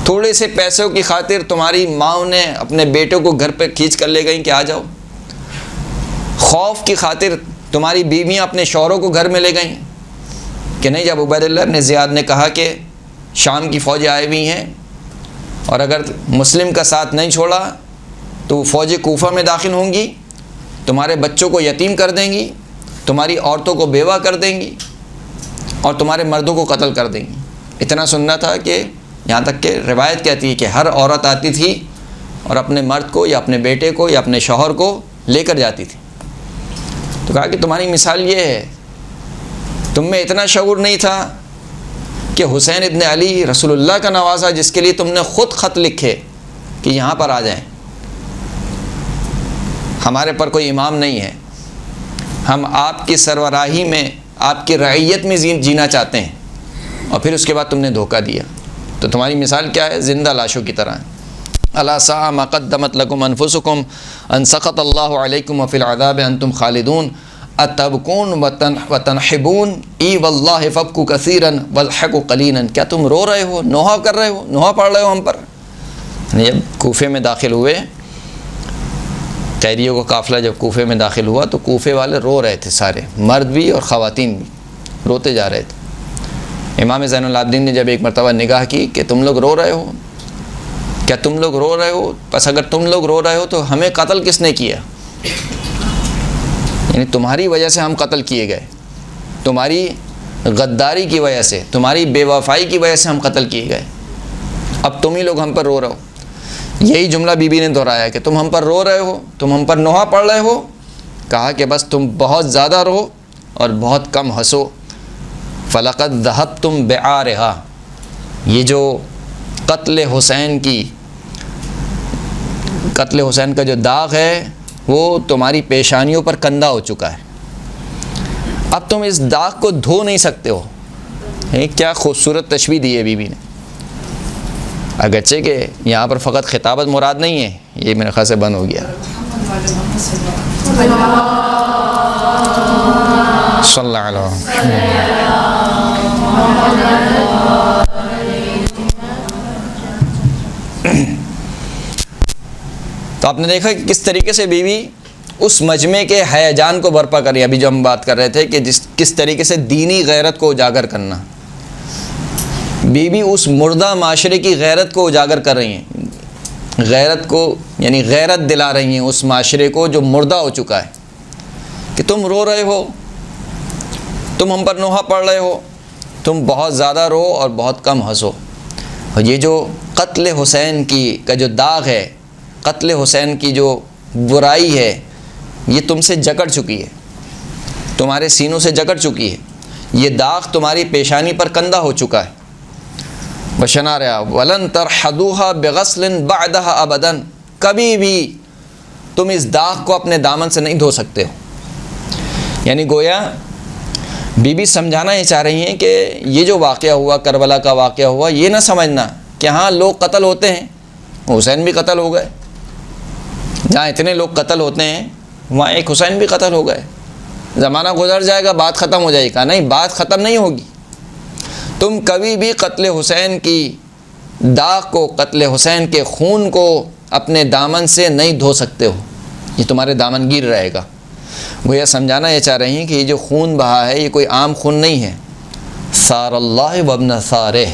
تھوڑے سے پیسوں کی خاطر تمہاری ماں نے اپنے بیٹوں کو گھر پہ کھینچ کر لے گئیں کہ آ جاؤ، خوف کی خاطر تمہاری بیویاں اپنے شوہروں کو گھر میں لے گئیں کہ نہیں، جب عبید اللہ ابن زیاد نے کہا کہ شام کی فوجیں آئی ہوئی ہیں اور اگر مسلم کا ساتھ نہیں چھوڑا تو وہ فوجیں کوفہ میں داخل ہوں گی، تمہارے بچوں کو یتیم کر دیں گی، تمہاری عورتوں کو بیوہ کر دیں گی اور تمہارے مردوں کو قتل کر دیں گی۔ اتنا سننا تھا کہ یہاں تک کہ روایت کہتی ہے کہ ہر عورت آتی تھی اور اپنے مرد کو یا اپنے بیٹے کو یا اپنے شوہر کو لے کر جاتی تھی۔ تو کہا کہ تمہاری مثال یہ ہے، تم میں اتنا شعور نہیں تھا کہ حسین ابن علی رسول اللہ کا نواسہ، جس کے لیے تم نے خود خط لکھے کہ یہاں پر آ جائیں، ہمارے پر کوئی امام نہیں ہے، ہم آپ کی سربراہی میں، آپ کی رعیت میں جینا چاہتے ہیں، اور پھر اس کے بعد تم نے دھوکہ دیا۔ تو تمہاری مثال کیا ہے؟ زندہ لاشوں کی طرح ہے۔ الا ساء ما قدمت لكم انفسكم ان سخط الله عليكم وفي العذاب انتم خالدون اتبكون وتنحبون اي والله فابكوا كثيرا واضحكوا قليلا، کیا تم رو رہے ہو، نوحہ کر رہے ہو، نوحہ پڑھ رہے ہو ہم پر؟ جب کوفے میں داخل ہوئے، قیدیوں کا قافلہ جب کوفے میں داخل ہوا تو کوفے والے رو رہے تھے، سارے مرد بھی اور خواتین بھی روتے جا رہے تھے۔ امام زین العابدین نے جب ایک مرتبہ نگاہ کی کہ تم لوگ رو رہے ہو، کیا تم لوگ رو رہے ہو؟ بس اگر تم لوگ رو رہے ہو تو ہمیں قتل کس نے کیا؟ یعنی تمہاری وجہ سے ہم قتل کیے گئے، تمہاری غداری کی وجہ سے، تمہاری بے وفائی کی وجہ سے ہم قتل کیے گئے، اب تم ہی لوگ ہم پر رو رہے ہو۔ یہی جملہ بی بی نے دہرایا کہ تم ہم پر رو رہے ہو، تم ہم پر نوحہ پڑھ رہے ہو۔ کہا کہ بس تم بہت زیادہ رو اور بہت کم ہنسو، فلقد ذهبتم بعارها، یہ جو قتل حسین کا جو داغ ہے وہ تمہاری پیشانیوں پر کندہ ہو چکا ہے، اب تم اس داغ کو دھو نہیں سکتے ہو۔ کیا خوبصورت تشبیہ دی ہے بی بی نے، اگرچہ کہ یہاں پر فقط خطابت مراد نہیں ہے، یہ میرے خیال سے بند ہو گیا، صلی اللہ علیہ وسلم۔ تو آپ نے دیکھا کہ کس طریقے سے بیوی اس مجمع کے ہیجان کو برپا کر رہی ہے، ابھی جو ہم بات کر رہے تھے کہ کس طریقے سے دینی غیرت کو اجاگر کرنا، بیوی اس مردہ معاشرے کی غیرت کو اجاگر کر رہی ہیں، غیرت کو یعنی غیرت دلا رہی ہیں اس معاشرے کو جو مردہ ہو چکا ہے، کہ تم رو رہے ہو، تم ہم پر نوحہ پڑھ رہے ہو، تم بہت زیادہ رو اور بہت کم ہنسو۔ اور یہ جو قتل حسین کا جو داغ ہے، قتل حسین کی جو برائی ہے، یہ تم سے جکڑ چکی ہے، تمہارے سینوں سے جکڑ چکی ہے، یہ داغ تمہاری پیشانی پر کندہ ہو چکا ہے۔ بشنا رہا ولن ترحدوها بغسل بعدها ابدا، کبھی بھی تم اس داغ کو اپنے دامن سے نہیں دھو سکتے ہو۔ یعنی گویا بی بی سمجھانا یہ چاہ رہی ہیں کہ یہ جو واقعہ ہوا، کربلا کا واقعہ ہوا، یہ نہ سمجھنا کہ ہاں لوگ قتل ہوتے ہیں، حسین بھی قتل ہو گئے، جہاں اتنے لوگ قتل ہوتے ہیں وہاں ایک حسین بھی قتل ہو گئے، زمانہ گزر جائے گا بات ختم ہو جائے گا، نہیں، بات ختم نہیں ہوگی۔ تم کبھی بھی قتل حسین کی داغ کو، قتل حسین کے خون کو اپنے دامن سے نہیں دھو سکتے ہو، یہ تمہارے دامن گیر رہے گا۔ وہ یہ سمجھانا یہ چاہ رہی ہیں کہ یہ جو خون بہا ہے یہ کوئی عام خون نہیں ہے، ثار اللہ وابن ثارہ،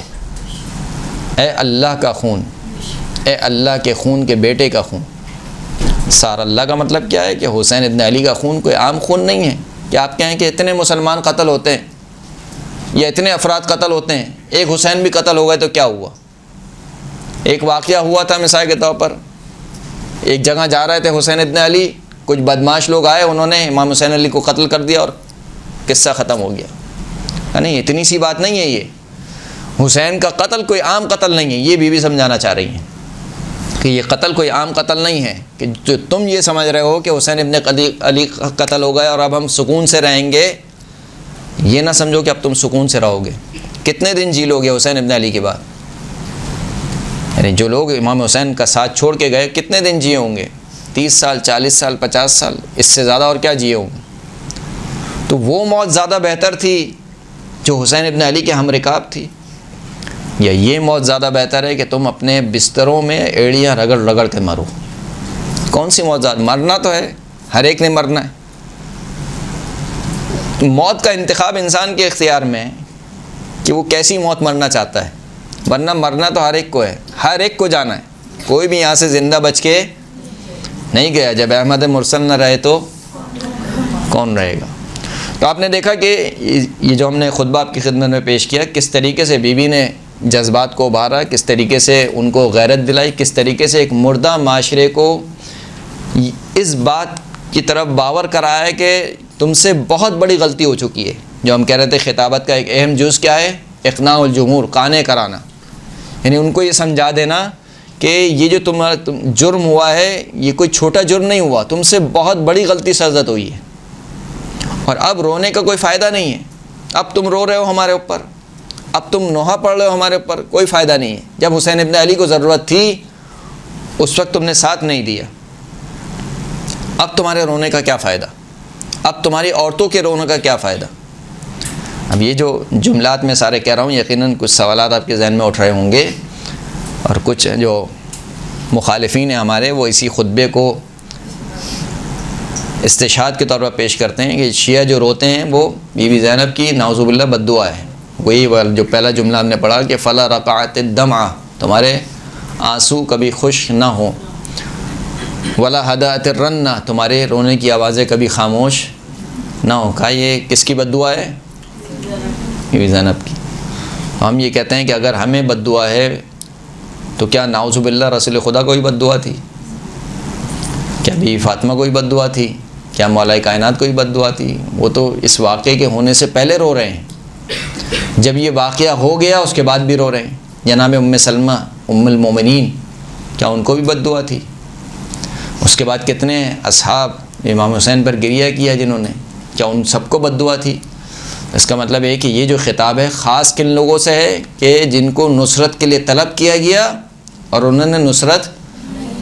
اے اللہ کا خون، اے اللہ کے خون کے بیٹے کا خون۔ ثار اللہ کا مطلب کیا ہے کہ حسین ابن علی کا خون کوئی عام خون نہیں ہے کہ آپ کہیں کہ اتنے مسلمان قتل ہوتے ہیں یا اتنے افراد قتل ہوتے ہیں، ایک حسین بھی قتل ہو گئے تو کیا ہوا؟ ایک واقعہ ہوا تھا مثال کے طور پر، ایک جگہ جا رہے تھے حسین ابن علی، کچھ بدماش لوگ آئے، انہوں نے امام حسین علی کو قتل کر دیا اور قصہ ختم ہو گیا۔ نہیں، اتنی سی بات نہیں ہے، یہ حسین کا قتل کوئی عام قتل نہیں ہے، یہ بیوی سمجھانا چاہ رہی ہیں کہ یہ قتل کوئی عام قتل نہیں ہے، کہ جو تم یہ سمجھ رہے ہو کہ حسین ابن علی قتل ہو گئے اور اب ہم سکون سے رہیں گے، یہ نہ سمجھو کہ اب تم سکون سے رہو گے۔ کتنے دن جی لو گے حسین ابن علی کے بعد؟ یعنی جو لوگ امام حسین کا ساتھ چھوڑ کے گئے کتنے دن جیے ہوں گے؟ 30 سال، 40 سال، 50 سال، اس سے زیادہ اور کیا جیے ہوں گے؟ تو وہ موت زیادہ بہتر تھی جو حسین ابن علی کے ہم رکاب تھی، یا یہ موت زیادہ بہتر ہے کہ تم اپنے بستروں میں ایڑیاں رگڑ رگڑ کے مرو؟ کون سی موت زیادہ؟ مرنا تو ہے، ہر ایک نے مرنا ہے، موت کا انتخاب انسان کے اختیار میں ہے کہ وہ کیسی موت مرنا چاہتا ہے، ورنہ مرنا تو ہر ایک کو ہے، ہر ایک کو جانا ہے، کوئی بھی یہاں سے زندہ بچ کے نہیں گیا۔ جب احمد مرسل نہ رہے تو کون رہے گا؟ تو آپ نے دیکھا کہ یہ جو ہم نے خطبہ آپ کی خدمت میں پیش کیا، کس طریقے سے بی بی نے جذبات کو ابھارا، کس طریقے سے ان کو غیرت دلائی، کس طریقے سے ایک مردہ معاشرے کو اس بات کی طرف باور کرایا ہے کہ تم سے بہت بڑی غلطی ہو چکی ہے۔ جو ہم کہہ رہے تھے خطابت کا ایک اہم جز کیا ہے؟ اقناع الجمہور، قانع کرانا، یعنی ان کو یہ سمجھا دینا کہ یہ جو تمہارا جرم ہوا ہے یہ کوئی چھوٹا جرم نہیں ہوا، تم سے بہت بڑی غلطی سرزد ہوئی ہے، اور اب رونے کا کوئی فائدہ نہیں ہے۔ اب تم رو رہے ہو ہمارے اوپر، اب تم نوحہ پڑھ رہے ہو ہمارے اوپر، کوئی فائدہ نہیں ہے۔ جب حسین ابن علی کو ضرورت تھی اس وقت تم نے ساتھ نہیں دیا، اب تمہارے رونے کا کیا فائدہ؟ اب تمہاری عورتوں کے رونے کا کیا فائدہ؟ اب یہ جو جملات میں سارے کہہ رہا ہوں، یقیناً کچھ سوالات آپ کے ذہن میں اٹھ رہے ہوں گے، اور کچھ جو مخالفین ہیں ہمارے وہ اسی خطبے کو استشہاد کے طور پر پیش کرتے ہیں کہ شیعہ جو روتے ہیں وہ بی بی زینب کی نعوذ باللہ بد دعا ہے۔ وہی جو پہلا جملہ ہم نے پڑھا کہ فلا رقعت الدمع، تمہارے آنسو کبھی خشک نہ ہوں، ولا ہدأت الرنہ، تمہارے رونے کی آوازیں کبھی خاموش نہ ہوں۔ کہا یہ کس کی بد دعا ہے؟ بی بی زینب کی۔ ہم یہ کہتے ہیں کہ اگر ہمیں بد دعا ہے تو کیا نعوذ باللہ رسول خدا کو ہی بد دعا تھی؟ کیا بی فاطمہ کو ہی بد دعا تھی؟ کیا مولا کائنات کو ہی بد دعا تھی؟ وہ تو اس واقعے کے ہونے سے پہلے رو رہے ہیں، جب یہ واقعہ ہو گیا اس کے بعد بھی رو رہے ہیں. جناب ام سلمہ ام المومنین، کیا ان کو بھی بد دعا تھی؟ اس کے بعد کتنے اصحاب امام حسین پر گریہ کیا جنہوں نے، کیا ان سب کو بد دعا تھی؟ اس کا مطلب ہے کہ یہ جو خطاب ہے خاص کن لوگوں سے ہے کہ جن کو نصرت کے لیے طلب کیا گیا اور انہوں نے نصرت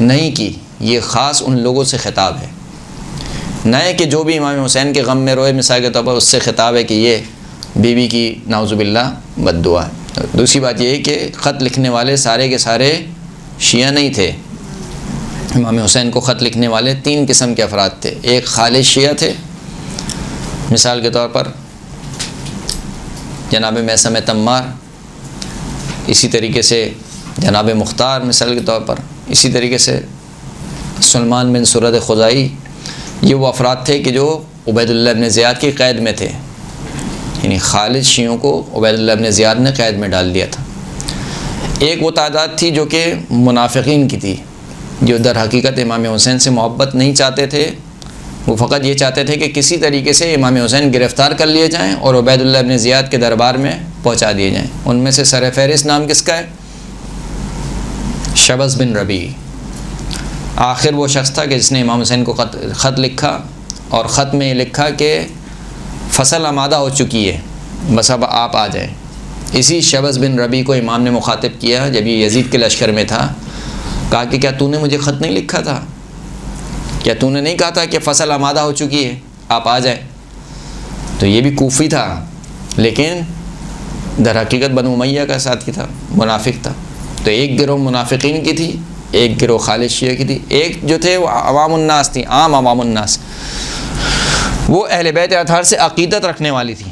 نہیں کی. یہ خاص ان لوگوں سے خطاب ہے، نہ ہے کہ جو بھی امام حسین کے غم میں روئے مثال کے طور پر اس سے خطاب ہے کہ یہ بیوی کی نعوذ باللہ بد دعا ہے. دوسری بات یہ ہے کہ خط لکھنے والے سارے کے سارے شیعہ نہیں تھے. امام حسین کو خط لکھنے والے 3 قسم کے افراد تھے. ایک خالص شیعہ تھے، مثال کے طور پر جناب میثم تمار، اسی طریقے سے جناب مختار مثال کے طور پر، اسی طریقے سے سلمان بن سرد خزائی. یہ وہ افراد تھے کہ جو عبید اللہ بن زیاد کی قید میں تھے، یعنی خالص شیعوں کو عبید اللہ بن زیاد نے قید میں ڈال دیا تھا. ایک وہ تعداد تھی جو کہ منافقین کی تھی، جو در حقیقت امام حسین سے محبت نہیں چاہتے تھے، وہ فقط یہ چاہتے تھے کہ کسی طریقے سے امام حسین گرفتار کر لیے جائیں اور عبید اللہ بن زیاد کے دربار میں پہنچا دیے جائیں. ان میں سے سر فہرست نام کس کا ہے؟ شبز بن ربیع. آخر وہ شخص تھا کہ جس نے امام حسین کو خط لکھا اور خط میں یہ لکھا کہ فصل آمادہ ہو چکی ہے، بس اب آپ آ جائیں. اسی شبز بن ربیع کو امام نے مخاطب کیا جب یہ یزید کے لشکر میں تھا، کہا کہ کیا تو نے مجھے خط نہیں لکھا تھا؟ کیا تو نے نہیں کہا تھا کہ فصل آمادہ ہو چکی ہے، آپ آ جائیں؟ تو یہ بھی کوفی تھا لیکن در حقیقت بنو امیہ کا ساتھی تھا، منافق تھا. تو ایک گروہ منافقین کی تھی، ایک گروہ خالص شیعہ کی تھی. ایک جو تھے وہ عوام الناس تھی، عام عوام الناس، وہ اہل بیت اطہار سے عقیدت رکھنے والی تھی.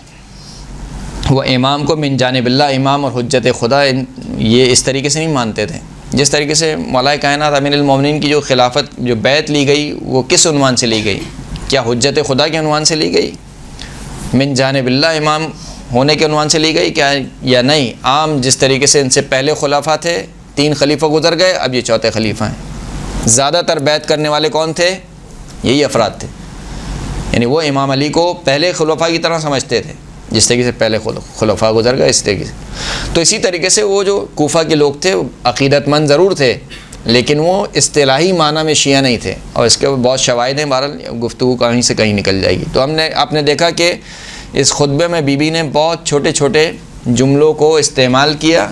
وہ امام کو من جانب اللہ، امام اور حجت خدا، یہ اس طریقے سے نہیں مانتے تھے. جس طریقے سے مولا کائنات امیر المومنین کی جو خلافت جو بیعت لی گئی وہ کس عنوان سے لی گئی؟ کیا حجت خدا کے عنوان سے لی گئی؟ من جانب اللہ امام ہونے کے عنوان سے لی گئی کیا یا نہیں؟ عام جس طریقے سے ان سے پہلے خلافہ تھے، 3 خلیفہ گزر گئے، اب یہ 4تھے خلیفہ ہیں. زیادہ تر بیعت کرنے والے کون تھے؟ یہی افراد تھے. یعنی وہ امام علی کو پہلے خلفاء کی طرح سمجھتے تھے، جس طریقے سے پہلے خلفاء گزر گئے اس طریقے سے. تو اسی طریقے سے وہ جو کوفہ کے لوگ تھے عقیدت مند ضرور تھے لیکن وہ اصطلاحی معنی میں شیعہ نہیں تھے، اور اس کے بہت شواہد ہیں. بہرحال گفتگو کہیں سے کہیں نکل جائے گی. تو آپ نے دیکھا کہ اس خطبے میں بی بی نے بہت چھوٹے چھوٹے جملوں کو استعمال کیا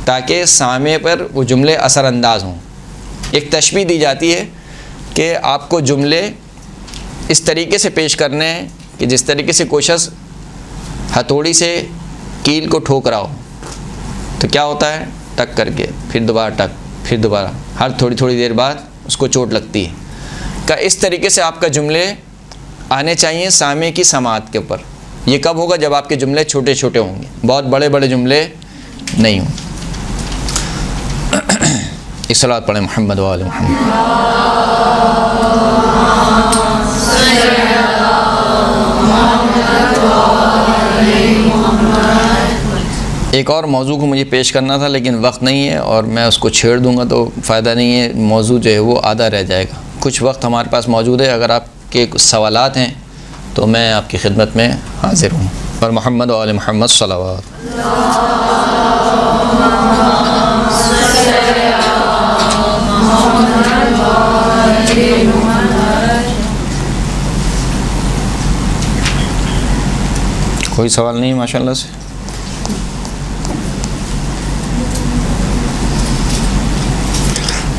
تاکہ سامع پر وہ جملے اثر انداز ہوں. ایک تشبیہ دی جاتی ہے کہ آپ کو جملے اس طریقے سے پیش کرنے ہیں کہ جس طریقے سے کوئی شخص ہتھوڑی سے کیل کو ٹھوک رہا ہو تو کیا ہوتا ہے؟ ٹک کر کے پھر دوبارہ ٹک، پھر دوبارہ، ہر تھوڑی تھوڑی دیر بعد اس کو چوٹ لگتی ہے. کہ اس طریقے سے آپ کا جملے آنے چاہیے سامع کی سماعت کے اوپر. یہ کب ہوگا؟ جب آپ کے جملے چھوٹے چھوٹے ہوں گے، بہت بڑے بڑے جملے نہیں ہوں. صلوات پڑھیں محمد و آل محمد. ایک اور موضوع کو مجھے پیش کرنا تھا لیکن وقت نہیں ہے اور میں اس کو چھیڑ دوں گا تو فائدہ نہیں ہے، موضوع جو ہے وہ آدھا رہ جائے گا. کچھ وقت ہمارے پاس موجود ہے، اگر آپ کے کچھ سوالات ہیں تو میں آپ کی خدمت میں حاضر ہوں. اور محمد و آل محمد صلوات. کوئی سوال نہیں ماشاء اللہ سے؟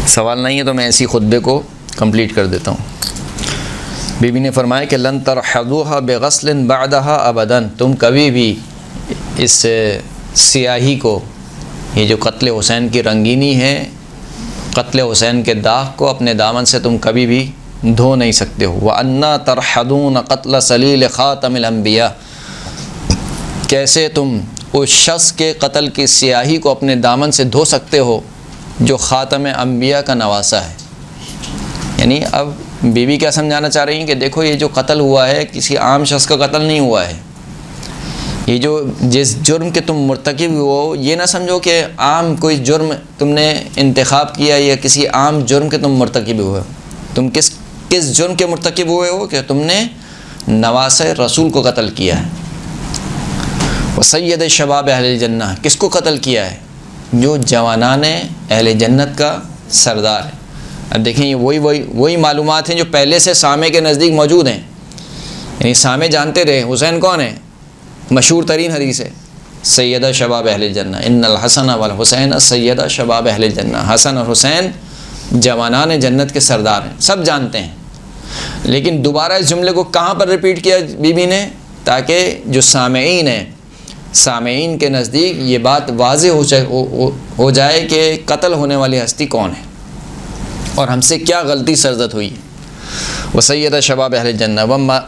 سوال نہیں ہے تو میں اسی خطبے کو کمپلیٹ کر دیتا ہوں. بی بی نے فرمایا کہ لن ترحضوها بغسل بعدها ابدا، تم کبھی بھی اس سیاہی کو، یہ جو قتل حسین کی رنگینی ہے، قتل حسین کے داغ کو اپنے دامن سے تم کبھی بھی دھو نہیں سکتے ہو. وَأَنَّا تَرْحَضُونَ قَتْلَ سَلِيلِ خَاتَمِ الْأَنْبِيَاءِ، کیسے تم اس شخص کے قتل کی سیاہی کو اپنے دامن سے دھو سکتے ہو جو خاتم انبیاء کا نواسہ ہے. یعنی اب بی بی کیا سمجھانا چاہ رہی ہیں کہ دیکھو یہ جو قتل ہوا ہے کسی عام شخص کا قتل نہیں ہوا ہے. یہ جو جس جرم کے تم مرتکب ہو یہ نہ سمجھو کہ عام کوئی جرم تم نے انتخاب کیا یا کسی عام جرم کے تم مرتکب ہوئے. تم کس جرم کے مرتکب ہوئے ہو کہ تم نے نواسہ رسول کو قتل کیا ہے. وسید شباب اہل الجنہ، کس کو قتل کیا ہے؟ جو جوانان اہل جنت کا سردار ہے۔ اب دیکھیں یہ وہی معلومات ہیں جو پہلے سے سامع کے نزدیک موجود ہیں، یعنی سامع جانتے رہے حسین کون ہے، مشہور ترین حدیث ہے سیدہ شباب اہل الجنہ، ان الحسن والحسین سیدہ شباب اہل الجنہ، حسن اور حسین جوانان جنت کے سردار ہیں، سب جانتے ہیں۔ لیکن دوبارہ اس جملے کو کہاں پر ریپیٹ کیا بی بی نے؟ تاکہ جو سامعین ہیں، سامعین کے نزدیک یہ بات واضح ہو جائے کہ قتل ہونے والی ہستی کون ہے اور ہم سے کیا غلطی سرزد ہوئی ہے۔ وسید شباب اہل الجنہ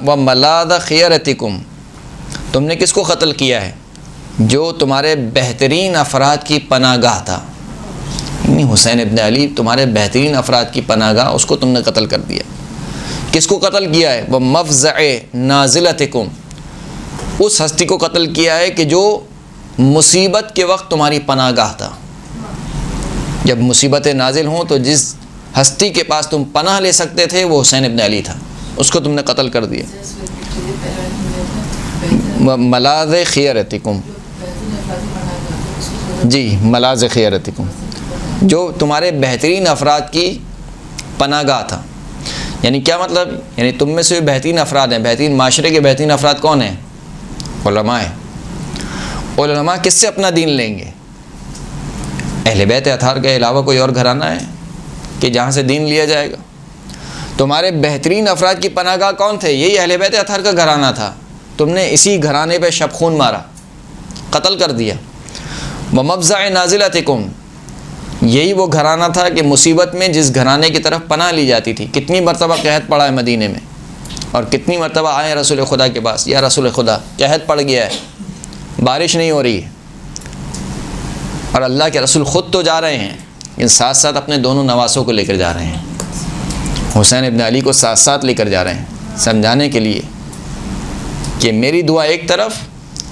وملاذ خیرتکم، تم نے کس کو قتل کیا ہے؟ جو تمہارے بہترین افراد کی پناہ گاہ تھا، یعنی حسین ابن علی تمہارے بہترین افراد کی پناہ گاہ، اس کو تم نے قتل کر دیا۔ کس کو قتل کیا ہے؟ ومفزع نازلتکم، اس ہستی کو قتل کیا ہے کہ جو مصیبت کے وقت تمہاری پناہ گاہ تھا۔ جب مصیبتیں نازل ہوں تو جس ہستی کے پاس تم پناہ لے سکتے تھے وہ حسین ابن علی تھا، اس کو تم نے قتل کر دیا۔ ملاذ خیرتکم، جی ملاذ خیرتکم، جو تمہارے بہترین افراد کی پناہ گاہ تھا۔ یعنی کیا مطلب؟ یعنی تم میں سے بہترین افراد ہیں، بہترین معاشرے کے بہترین افراد کون ہیں؟ علماء ہیں۔ علماء کس سے اپنا دین لیں گے؟ اہل بیت اطہار کے علاوہ کوئی اور گھرانہ ہے کہ جہاں سے دین لیا جائے گا؟ تمہارے بہترین افراد کی پناہ گاہ کون تھے؟ یہی اہل بیت اطہار کا گھرانہ تھا، تم نے اسی گھرانے پہ شب خون مارا، قتل کر دیا۔ ومفزع نازلتکم، یہی وہ گھرانہ تھا کہ مصیبت میں جس گھرانے کی طرف پناہ لی جاتی تھی۔ کتنی مرتبہ قحط پڑا ہے مدینے میں، اور کتنی مرتبہ آئے رسول خدا کے پاس، یا رسول خدا قحط پڑ گیا ہے، بارش نہیں ہو رہی ہے، اور اللہ کے رسول خود تو جا رہے ہیں لیکن ساتھ ساتھ اپنے دونوں نواسوں کو لے کر جا رہے ہیں، حسین ابن علی کو ساتھ ساتھ لے کر جا رہے ہیں، سمجھانے کے لیے کہ میری دعا ایک طرف،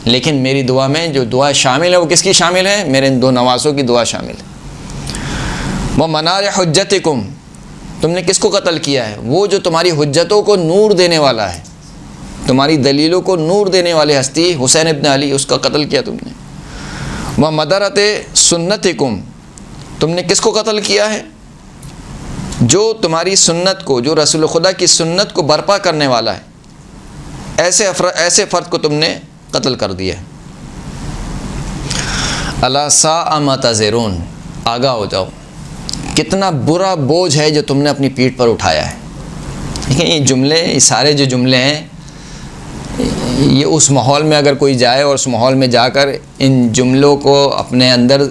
لیکن میری دعا میں جو دعا شامل ہے وہ کس کی شامل ہے؟ میرے ان دو نواسوں کی دعا شامل ہے۔ وہ منار حجتکم، تم نے کس کو قتل کیا ہے؟ وہ جو تمہاری حجتوں کو نور دینے والا ہے، تمہاری دلیلوں کو نور دینے والے ہستی حسین ابن علی، اس کا قتل کیا تم نے۔ وہ مدرت سنتکم، تم نے کس کو قتل کیا ہے؟ جو تمہاری سنت کو، جو رسول خدا کی سنت کو برپا کرنے والا ہے، ایسے فرد کو تم نے قتل کر دیا ہے۔ الا ساء ما تزرون، آگاہ ہو جاؤ، کتنا برا بوجھ ہے جو تم نے اپنی پیٹھ پر اٹھایا ہے۔ دیکھیں یہ جملے، یہ سارے جو جملے ہیں، یہ اس ماحول میں اگر کوئی جائے اور اس ماحول میں جا کر ان جملوں کو اپنے اندر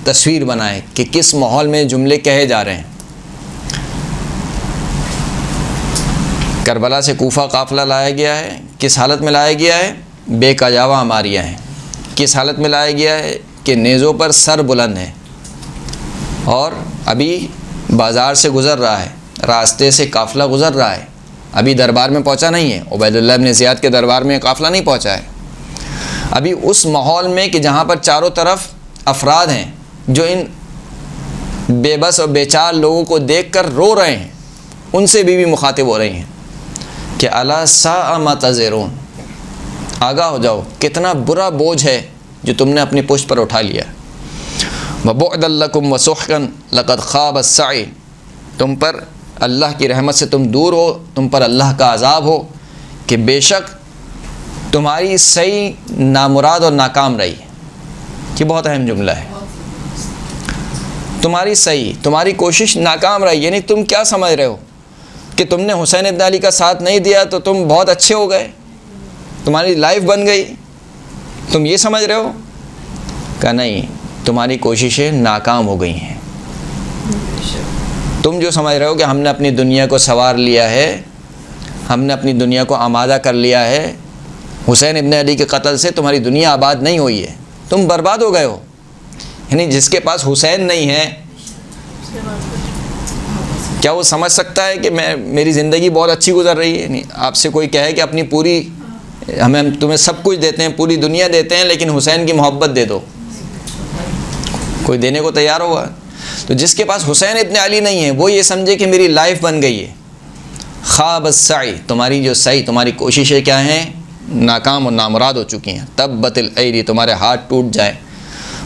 تصویر بنائے کہ کس ماحول میں جملے کہے جا رہے ہیں۔ کربلا سے کوفہ قافلہ لایا گیا ہے، کس حالت میں لایا گیا ہے؟ بے کجاوہ ہماریاں ہیں۔ کس حالت میں لایا گیا ہے؟ کہ نیزوں پر سر بلند ہے، اور ابھی بازار سے گزر رہا ہے، راستے سے قافلہ گزر رہا ہے، ابھی دربار میں پہنچا نہیں ہے، عبید اللہ بن زیاد کے دربار میں قافلہ نہیں پہنچا ہے۔ ابھی اس ماحول میں کہ جہاں پر چاروں طرف افراد ہیں جو ان بے بس اور بیچار لوگوں کو دیکھ کر رو رہے ہیں، ان سے بھی مخاطب ہو رہی ہیں کہ الا ساء ما تزرون، آگاہ ہو جاؤ، کتنا برا بوجھ ہے جو تم نے اپنی پشت پر اٹھا لیا۔ وَبُعْدًا لَكُمْ وَسُحْقًا لَقَدْ خَابَ السَّعْيُ، تم پر اللہ کی رحمت سے تم دور ہو، تم پر اللہ کا عذاب ہو کہ بے شک تمہاری سعی نامراد اور ناکام رہی۔ یہ بہت اہم جملہ ہے، تمہاری سعی، تمہاری کوشش ناکام رہی۔ یعنی تم کیا سمجھ رہے ہو کہ تم نے حسین ابن علی کا ساتھ نہیں دیا تو تم بہت اچھے ہو گئے، تمہاری لائف بن گئی، تم یہ سمجھ رہے ہو؟ کہ نہیں، تمہاری کوششیں ناکام ہو گئی ہیں۔ تم جو سمجھ رہے ہو کہ ہم نے اپنی دنیا کو سنوار لیا ہے، ہم نے اپنی دنیا کو آمادہ کر لیا ہے، حسین ابن علی کے قتل سے تمہاری دنیا آباد نہیں ہوئی ہے، تم برباد ہو گئے ہو۔ یعنی جس کے پاس حسین نہیں ہے، کیا وہ سمجھ سکتا ہے کہ میری زندگی بہت اچھی گزر رہی ہے؟ یعنی آپ سے کوئی کہے کہ اپنی پوری، ہمیں تمہیں سب کچھ دیتے ہیں، پوری دنیا دیتے ہیں، لیکن حسین کی محبت دے دو، کوئی دینے کو تیار ہوگا؟ تو جس کے پاس حسین ابن علی نہیں ہے وہ یہ سمجھے کہ میری لائف بن گئی ہے۔ خواب السعی، تمہاری جو سعی، تمہاری کوششیں کیا ہیں؟ ناکام اور نامراد ہو چکی ہیں. تبت الایدی تمہارے ہاتھ ٹوٹ جائیں.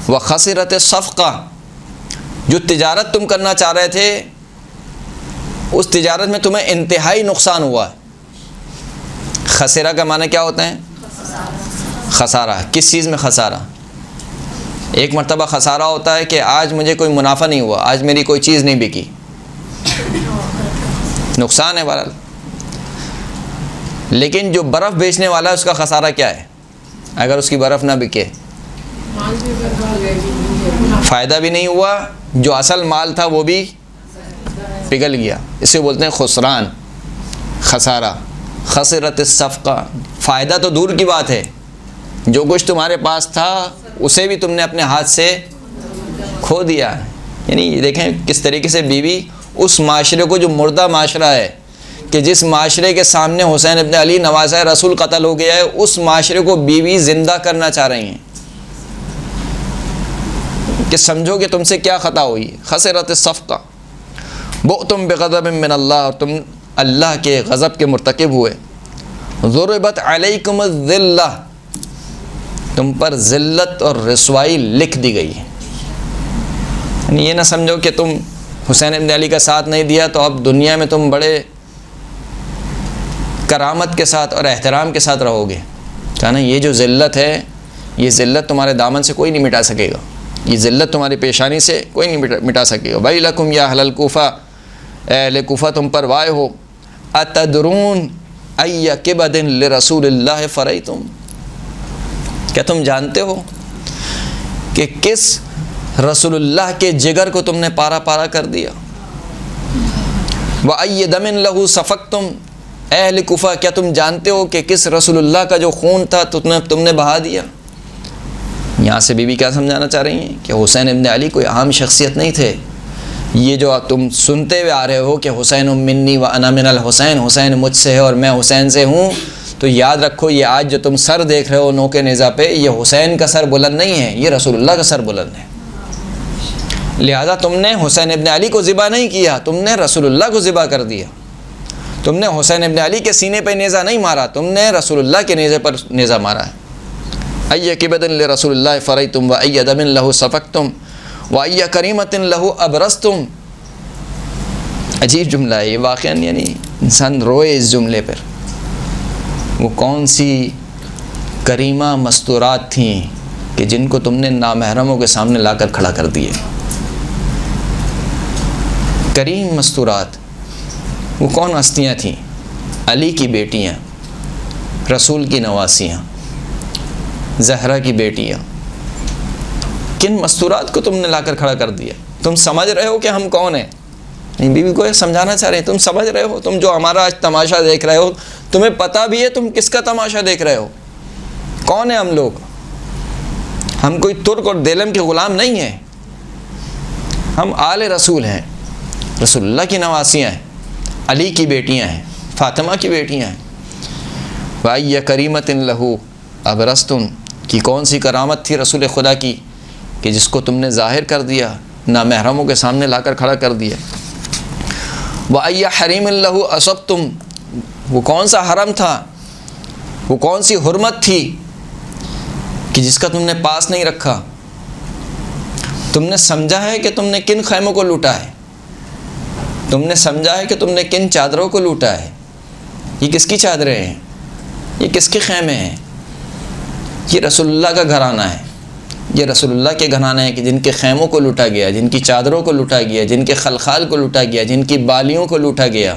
وخسرت الصفقہ جو تجارت تم کرنا چاہ رہے تھے اس تجارت میں تمہیں انتہائی نقصان ہوا. خسرہ کا معنی کیا ہوتا ہے؟ خسارہ. کس چیز میں خسارہ؟ ایک مرتبہ خسارہ ہوتا ہے کہ آج مجھے کوئی منافع نہیں ہوا, آج میری کوئی چیز نہیں بکی, نقصان ہے بہرحال. لیکن جو برف بیچنے والا ہے اس کا خسارہ کیا ہے؟ اگر اس کی برف نہ بکے فائدہ بھی نہیں ہوا, جو اصل مال تھا وہ بھی پگھل گیا. اسے بولتے ہیں خسران, خسارہ. خسرت الصفقہ فائدہ تو دور کی بات ہے, جو کچھ تمہارے پاس تھا اسے بھی تم نے اپنے ہاتھ سے کھو دیا. یعنی دیکھیں کس طریقے سے بیوی اس معاشرے کو, جو مردہ معاشرہ ہے کہ جس معاشرے کے سامنے حسین ابن علی نواسہ رسول قتل ہو گیا ہے, اس معاشرے کو بیوی زندہ کرنا چاہ رہی ہیں کہ سمجھو کہ تم سے کیا خطا ہوئی. خسرت الصفقہ بؤتم بغضب من اللہ, تم اللہ کے غضب کے مرتکب ہوئے. ضربت علیکم الذلہ تم پر ذلت اور رسوائی لکھ دی گئی. یعنی یہ نہ سمجھو کہ تم حسین ابن علی کا ساتھ نہیں دیا تو اب دنیا میں تم بڑے کرامت کے ساتھ اور احترام کے ساتھ رہو گے. کہا نا یہ جو ذلت ہے, یہ ذلت تمہارے دامن سے کوئی نہیں مٹا سکے گا, یہ ذلت تمہاری پیشانی سے کوئی نہیں مٹا سکے گا. ویلکم یا اہل الکوفہ, اہل کوفہ تم پر وائے ہو. اتدرون ای کبد لرسول اللہ فریتم, کیا تم جانتے ہو کہ کس رسول اللہ کے جگر کو تم نے پارا پارا کر دیا. وَأَيَّ دَمٍ لَهُ سَفَقْتُمْ, اہل کوفہ کیا تم جانتے ہو کہ کس رسول اللہ کا جو خون تھا تم نے بہا دیا. یہاں سے بی بی کیا سمجھانا چاہ رہی ہیں کہ حسین ابن علی کوئی عام شخصیت نہیں تھے. یہ جو تم سنتے ہوئے آ رہے ہو کہ حسین منی و انا من الحسین, حسین مجھ سے ہے اور میں حسین سے ہوں, تو یاد رکھو یہ آج جو تم سر دیکھ رہے ہو نوکے نیزہ پہ, یہ حسین کا سر بلند نہیں ہے, یہ رسول اللہ کا سر بلند ہے. لہذا تم نے حسین ابن علی کو ذبح نہیں کیا, تم نے رسول اللہ کو ذبح کر دیا. تم نے حسین ابن علی کے سینے پہ نیزہ نہیں مارا, تم نے رسول اللہ کے نیزے پر نیزہ مارا ہے. ای کبد لرسول اللہ فریتم و ای دم لہ سفقتم و ای کریمت لہ ابرستم. عجیب جملہ ہے یہ واقعا, یعنی انسان روئے اس جملے پر. وہ کون سی کریمہ مستورات تھیں کہ جن کو تم نے نامحرموں کے سامنے لا کر کھڑا کر دیے. کریم مستورات وہ کون ہستیاں تھیں؟ علی کی بیٹیاں, رسول کی نواسیاں, زہرا کی بیٹیاں. کن مستورات کو تم نے لا کر کھڑا کر دیا. تم سمجھ رہے ہو کہ ہم کون ہیں؟ بی بی کو سمجھانا چاہ رہے ہیں تم سمجھ رہے ہو, تم جو ہمارا آج تماشا دیکھ رہے ہو تمہیں پتہ بھی ہے تم کس کا تماشا دیکھ رہے ہو. کون ہیں ہم لوگ؟ ہم کوئی ترک اور دیلم کے غلام نہیں ہیں, ہم آل رسول ہیں, رسول اللہ کی نواسیاں ہیں, علی کی بیٹیاں ہیں, فاطمہ کی بیٹیاں ہیں. وَأَيَّ كَرِيمَةٍ لَهُ أَبْرَزْتُمْ کی کون سی کرامت تھی رسول خدا کی کہ جس کو تم نے ظاہر کر دیا, نامحرموں کے سامنے لا کر کھڑا کر دیا. وَأَيَّ حَرِيمٍ لَهُ أَصَبْتُمْ وہ کون سا حرم تھا, وہ کون سی حرمت تھی کہ جس کا تم نے پاس نہیں رکھا. تم نے سمجھا ہے کہ تم نے کن خیموں کو لوٹا ہے, تم نے سمجھا ہے کہ تم نے کن چادروں کو لوٹا ہے. یہ کس کی چادریں ہیں, یہ کس کے خیمے ہیں؟ یہ رسول اللہ کا گھرانہ ہے, یہ رسول اللہ کے گھرانے ہیں کہ جن کے خیموں کو لوٹا گیا, جن کی چادروں کو لوٹا گیا, جن کے خلخال کو لوٹا گیا, جن کی بالیوں کو لوٹا گیا.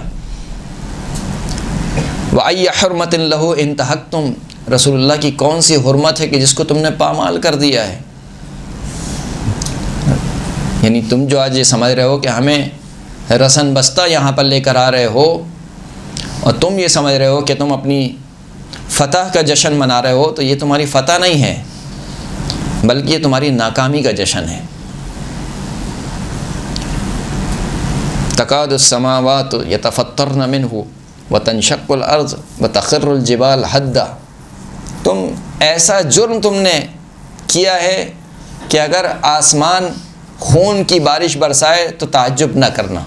وَأَيَّ حُرْمَةٍ لَهُ انتہقتم رسول اللہ کی کون سی حرمت ہے کہ جس کو تم نے پامال کر دیا ہے. یعنی تم جو آج یہ سمجھ رہے ہو کہ ہمیں رسن بستہ یہاں پر لے کر آ رہے ہو, اور تم یہ سمجھ رہے ہو کہ تم اپنی فتح کا جشن منا رہے ہو, تو یہ تمہاری فتح نہیں ہے بلکہ یہ تمہاری ناکامی کا جشن ہے. تکاد السماوات یتفطرن منہ وتنشق الارض وتخر الجبال حدا. تم ایسا جرم تم نے کیا ہے کہ اگر آسمان خون کی بارش برسائے تو تعجب نہ کرنا.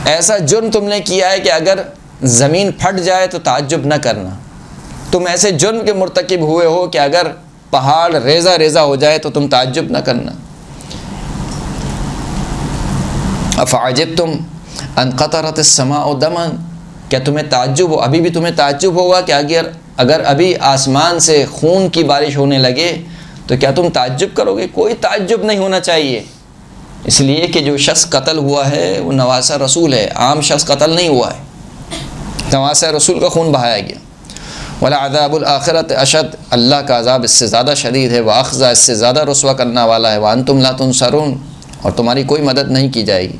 ایسا جرم تم نے کیا ہے کہ اگر زمین پھٹ جائے تو تعجب نہ کرنا. تم ایسے جرم کے مرتکب ہوئے ہو کہ اگر پہاڑ ریزہ ریزہ ہو جائے تو تم تعجب نہ کرنا. افعجبتم ان قطرت السماء دما، کیا تمہیں تعجب ہو، ابھی بھی تمہیں تعجب ہوگا کہ اگر ابھی آسمان سے خون کی بارش ہونے لگے تو کیا تم تعجب کرو گے؟ کوئی تعجب نہیں ہونا چاہیے، اس لیے کہ جو شخص قتل ہوا ہے وہ نواسہ رسول ہے، عام شخص قتل نہیں ہوا ہے، نواسہ رسول کا خون بہایا گیا. وَلَعَذَابُ الْآخِرَةِ اشد، اللہ کا عذاب اس سے زیادہ شدید ہے، وَأَخْزَى، اس سے زیادہ رسوا کرنا والا ہے، وَأَنْتُمْ لَا تُنْصَرُونَ، اور تمہاری کوئی مدد نہیں کی جائے گی.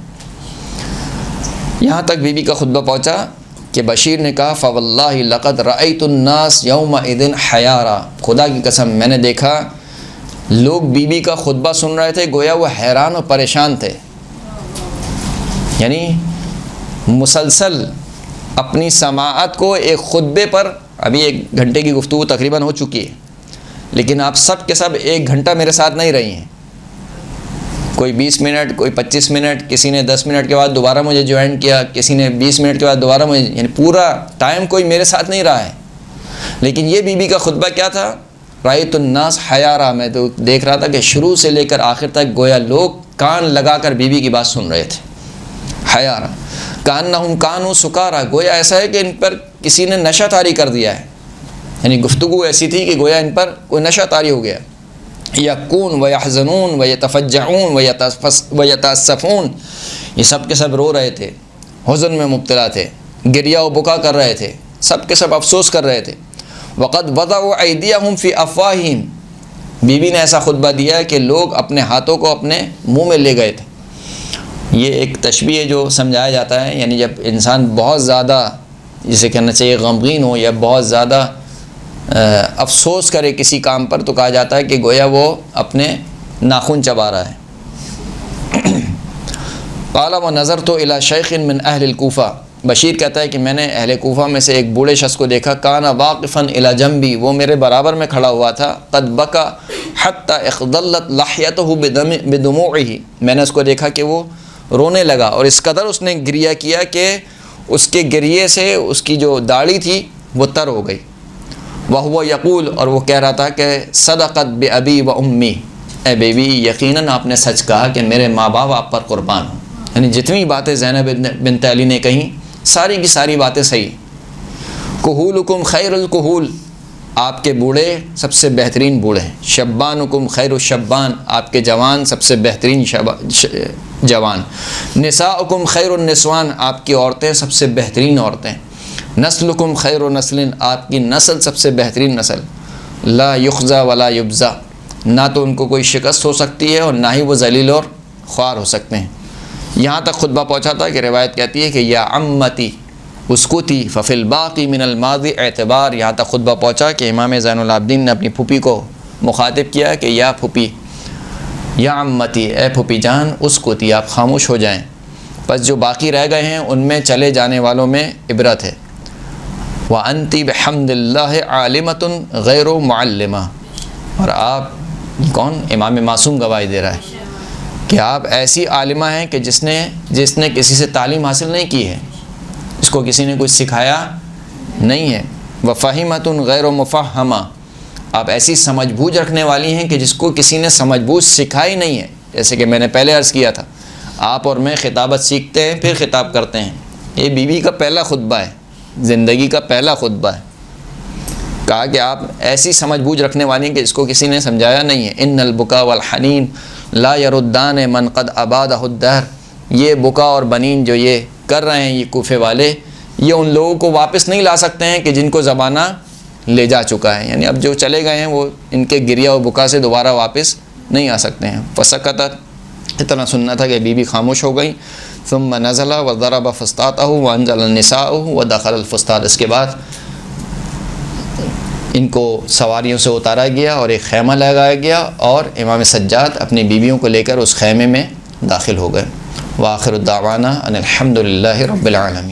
یہاں تک بی بی کا خطبہ پہنچا کہ بشیر نے کہا فواللہ لقد رأیت الناس یومئذ حیارا، خدا کی قسم میں نے دیکھا لوگ بی بی کا خطبہ سن رہے تھے گویا وہ حیران اور پریشان تھے. یعنی مسلسل اپنی سماعت کو ایک خطبے پر، ابھی 1 گھنٹے کی گفتگو تقریباً ہو چکی ہے، لیکن آپ سب کے سب 1 گھنٹہ میرے ساتھ نہیں رہی ہیں. کوئی 20 منٹ، کوئی 25 منٹ، کسی نے 10 منٹ کے بعد دوبارہ مجھے جوائن کیا، کسی نے 20 منٹ کے بعد دوبارہ مجھے، یعنی پورا ٹائم کوئی میرے ساتھ نہیں رہا ہے. لیکن یہ بی بی کا خطبہ کیا تھا؟ رأیت الناس حیارا، میں تو دیکھ رہا تھا کہ شروع سے لے کر آخر تک گویا لوگ کان لگا کر بی بی کی بات سن رہے تھے. حیارا کانہم کانوا سکارا، گویا ایسا ہے کہ ان پر کسی نے نشہ طاری کر دیا ہے، یعنی گفتگو ایسی تھی کہ گویا ان پر کوئی نشہ طاری ہو گیا. یکون ویحزنون ویتفجعون ویتاسفون، یہ سب کے سب رو رہے تھے، حزن میں مبتلا تھے، گریہ و بکا کر رہے تھے، سب کے سب افسوس کر رہے تھے. وقد وضعوا ایدیہم فی افواہہم، بی بی نے ایسا خطبہ دیا کہ لوگ اپنے ہاتھوں کو اپنے منہ میں لے گئے تھے. یہ ایک تشبیہ ہے جو سمجھایا جاتا ہے، یعنی جب انسان بہت زیادہ جسے کہنا چاہیے غمگین ہو یا بہت زیادہ افسوس کرے کسی کام پر تو کہا جاتا ہے کہ گویا وہ اپنے ناخن چبا رہا ہے. قال ونظرت الى شیخ من اہل الکوفہ، بشیر کہتا ہے کہ میں نے اہل کوفہ میں سے ایک بوڑھے شخص کو دیکھا، کان واقفا الی جنبی، وہ میرے برابر میں کھڑا ہوا تھا، قد بکا حتی اخضلت لحیتہ بدموعہ، میں نے اس کو دیکھا کہ وہ رونے لگا اور اس قدر اس نے گریہ کیا کہ اس کے گریے سے اس کی جو داڑھی تھی وہ تر ہو گئی. وَهُوَ یقول، اور وہ کہہ رہا تھا کہ صدقت بِأَبِي وَأُمِّی، اے بیوی یقیناً آپ نے سچ کہا کہ میرے ماں باپ آپ پر قربان ہوں. یعنی جتنی باتیں زینب بنت علی نے کہیں ساری کی ساری باتیں صحیح. کہولکم خیر الکہول، آپ کے بوڑھے سب سے بہترین بوڑھے ہیں. شبانکم خیر الشبان، آپ کے جوان سب سے بہترین جوان. نساؤکم خیر النسوان، آپ کی عورتیں سب سے بہترین عورتیں. نسلکم خیر نسل، آپ کی نسل سب سے بہترین نسل. لا یخزا ولا یبزا، نہ تو ان کو کوئی شکست ہو سکتی ہے اور نہ ہی وہ ذلیل اور خوار ہو سکتے ہیں. یہاں تک خطبہ پہنچا تھا کہ روایت کہتی ہے کہ یا عمتی اسکتی ففی الباقی من الماضی اعتبار. یہاں تک خطبہ پہنچا کہ امام زین العابدین نے اپنی پھوپھی کو مخاطب کیا کہ یا پھوپھی، یا عمتی، اے پھوپھی جان، اسکتی، آپ خاموش ہو جائیں، بس جو باقی رہ گئے ہیں ان میں چلے جانے والوں میں عبرت ہے. وَأَنْتِ بِحَمْدِ اللَّهِ عَالِمَةٌ غَيْرُ مُعَلِّمَةٌ، اور آپ کون؟ امام معصوم گواہی دے رہا ہے کہ آپ ایسی عالمہ ہیں کہ جس نے کسی سے تعلیم حاصل نہیں کی ہے، اس کو کسی نے کچھ سکھایا نہیں ہے. وَفَهِمَةٌ غَيْرُ مُفَهَّمَةٌ، آپ ایسی سمجھ بوجھ رکھنے والی ہیں کہ جس کو کسی نے سمجھ بوجھ سکھائی نہیں ہے. جیسے کہ میں نے پہلے عرض کیا تھا، آپ اور میں خطابت سیکھتے ہیں پھر خطاب کرتے ہیں. یہ بی بی کا پہلا خطبہ ہے، زندگی کا پہلا خطبہ ہے. کہا کہ آپ ایسی سمجھ بوجھ رکھنے والی ہیں کہ اس کو کسی نے سمجھایا نہیں ہے. ان البکا والحنین لا یردان من قد ابادہ الدہر، یہ بکا اور بنین جو یہ کر رہے ہیں یہ کوفے والے، یہ ان لوگوں کو واپس نہیں لا سکتے ہیں کہ جن کو زمانہ لے جا چکا ہے. یعنی اب جو چلے گئے ہیں وہ ان کے گریہ و بکا سے دوبارہ واپس نہیں آ سکتے ہیں. فسکتت، اتنا سننا تھا کہ بی بی خاموش ہو گئی. ثم نزل وضرب فسطاطہ وانزل النساء ودخل الفسطاط، اس کے بعد ان کو سواریوں سے اتارا گیا اور ایک خیمہ لگایا گیا اور امام سجاد اپنی بیویوں کو لے کر اس خیمے میں داخل ہو گئے. وآخر الدعوانا ان الحمد للہ رب العالمین.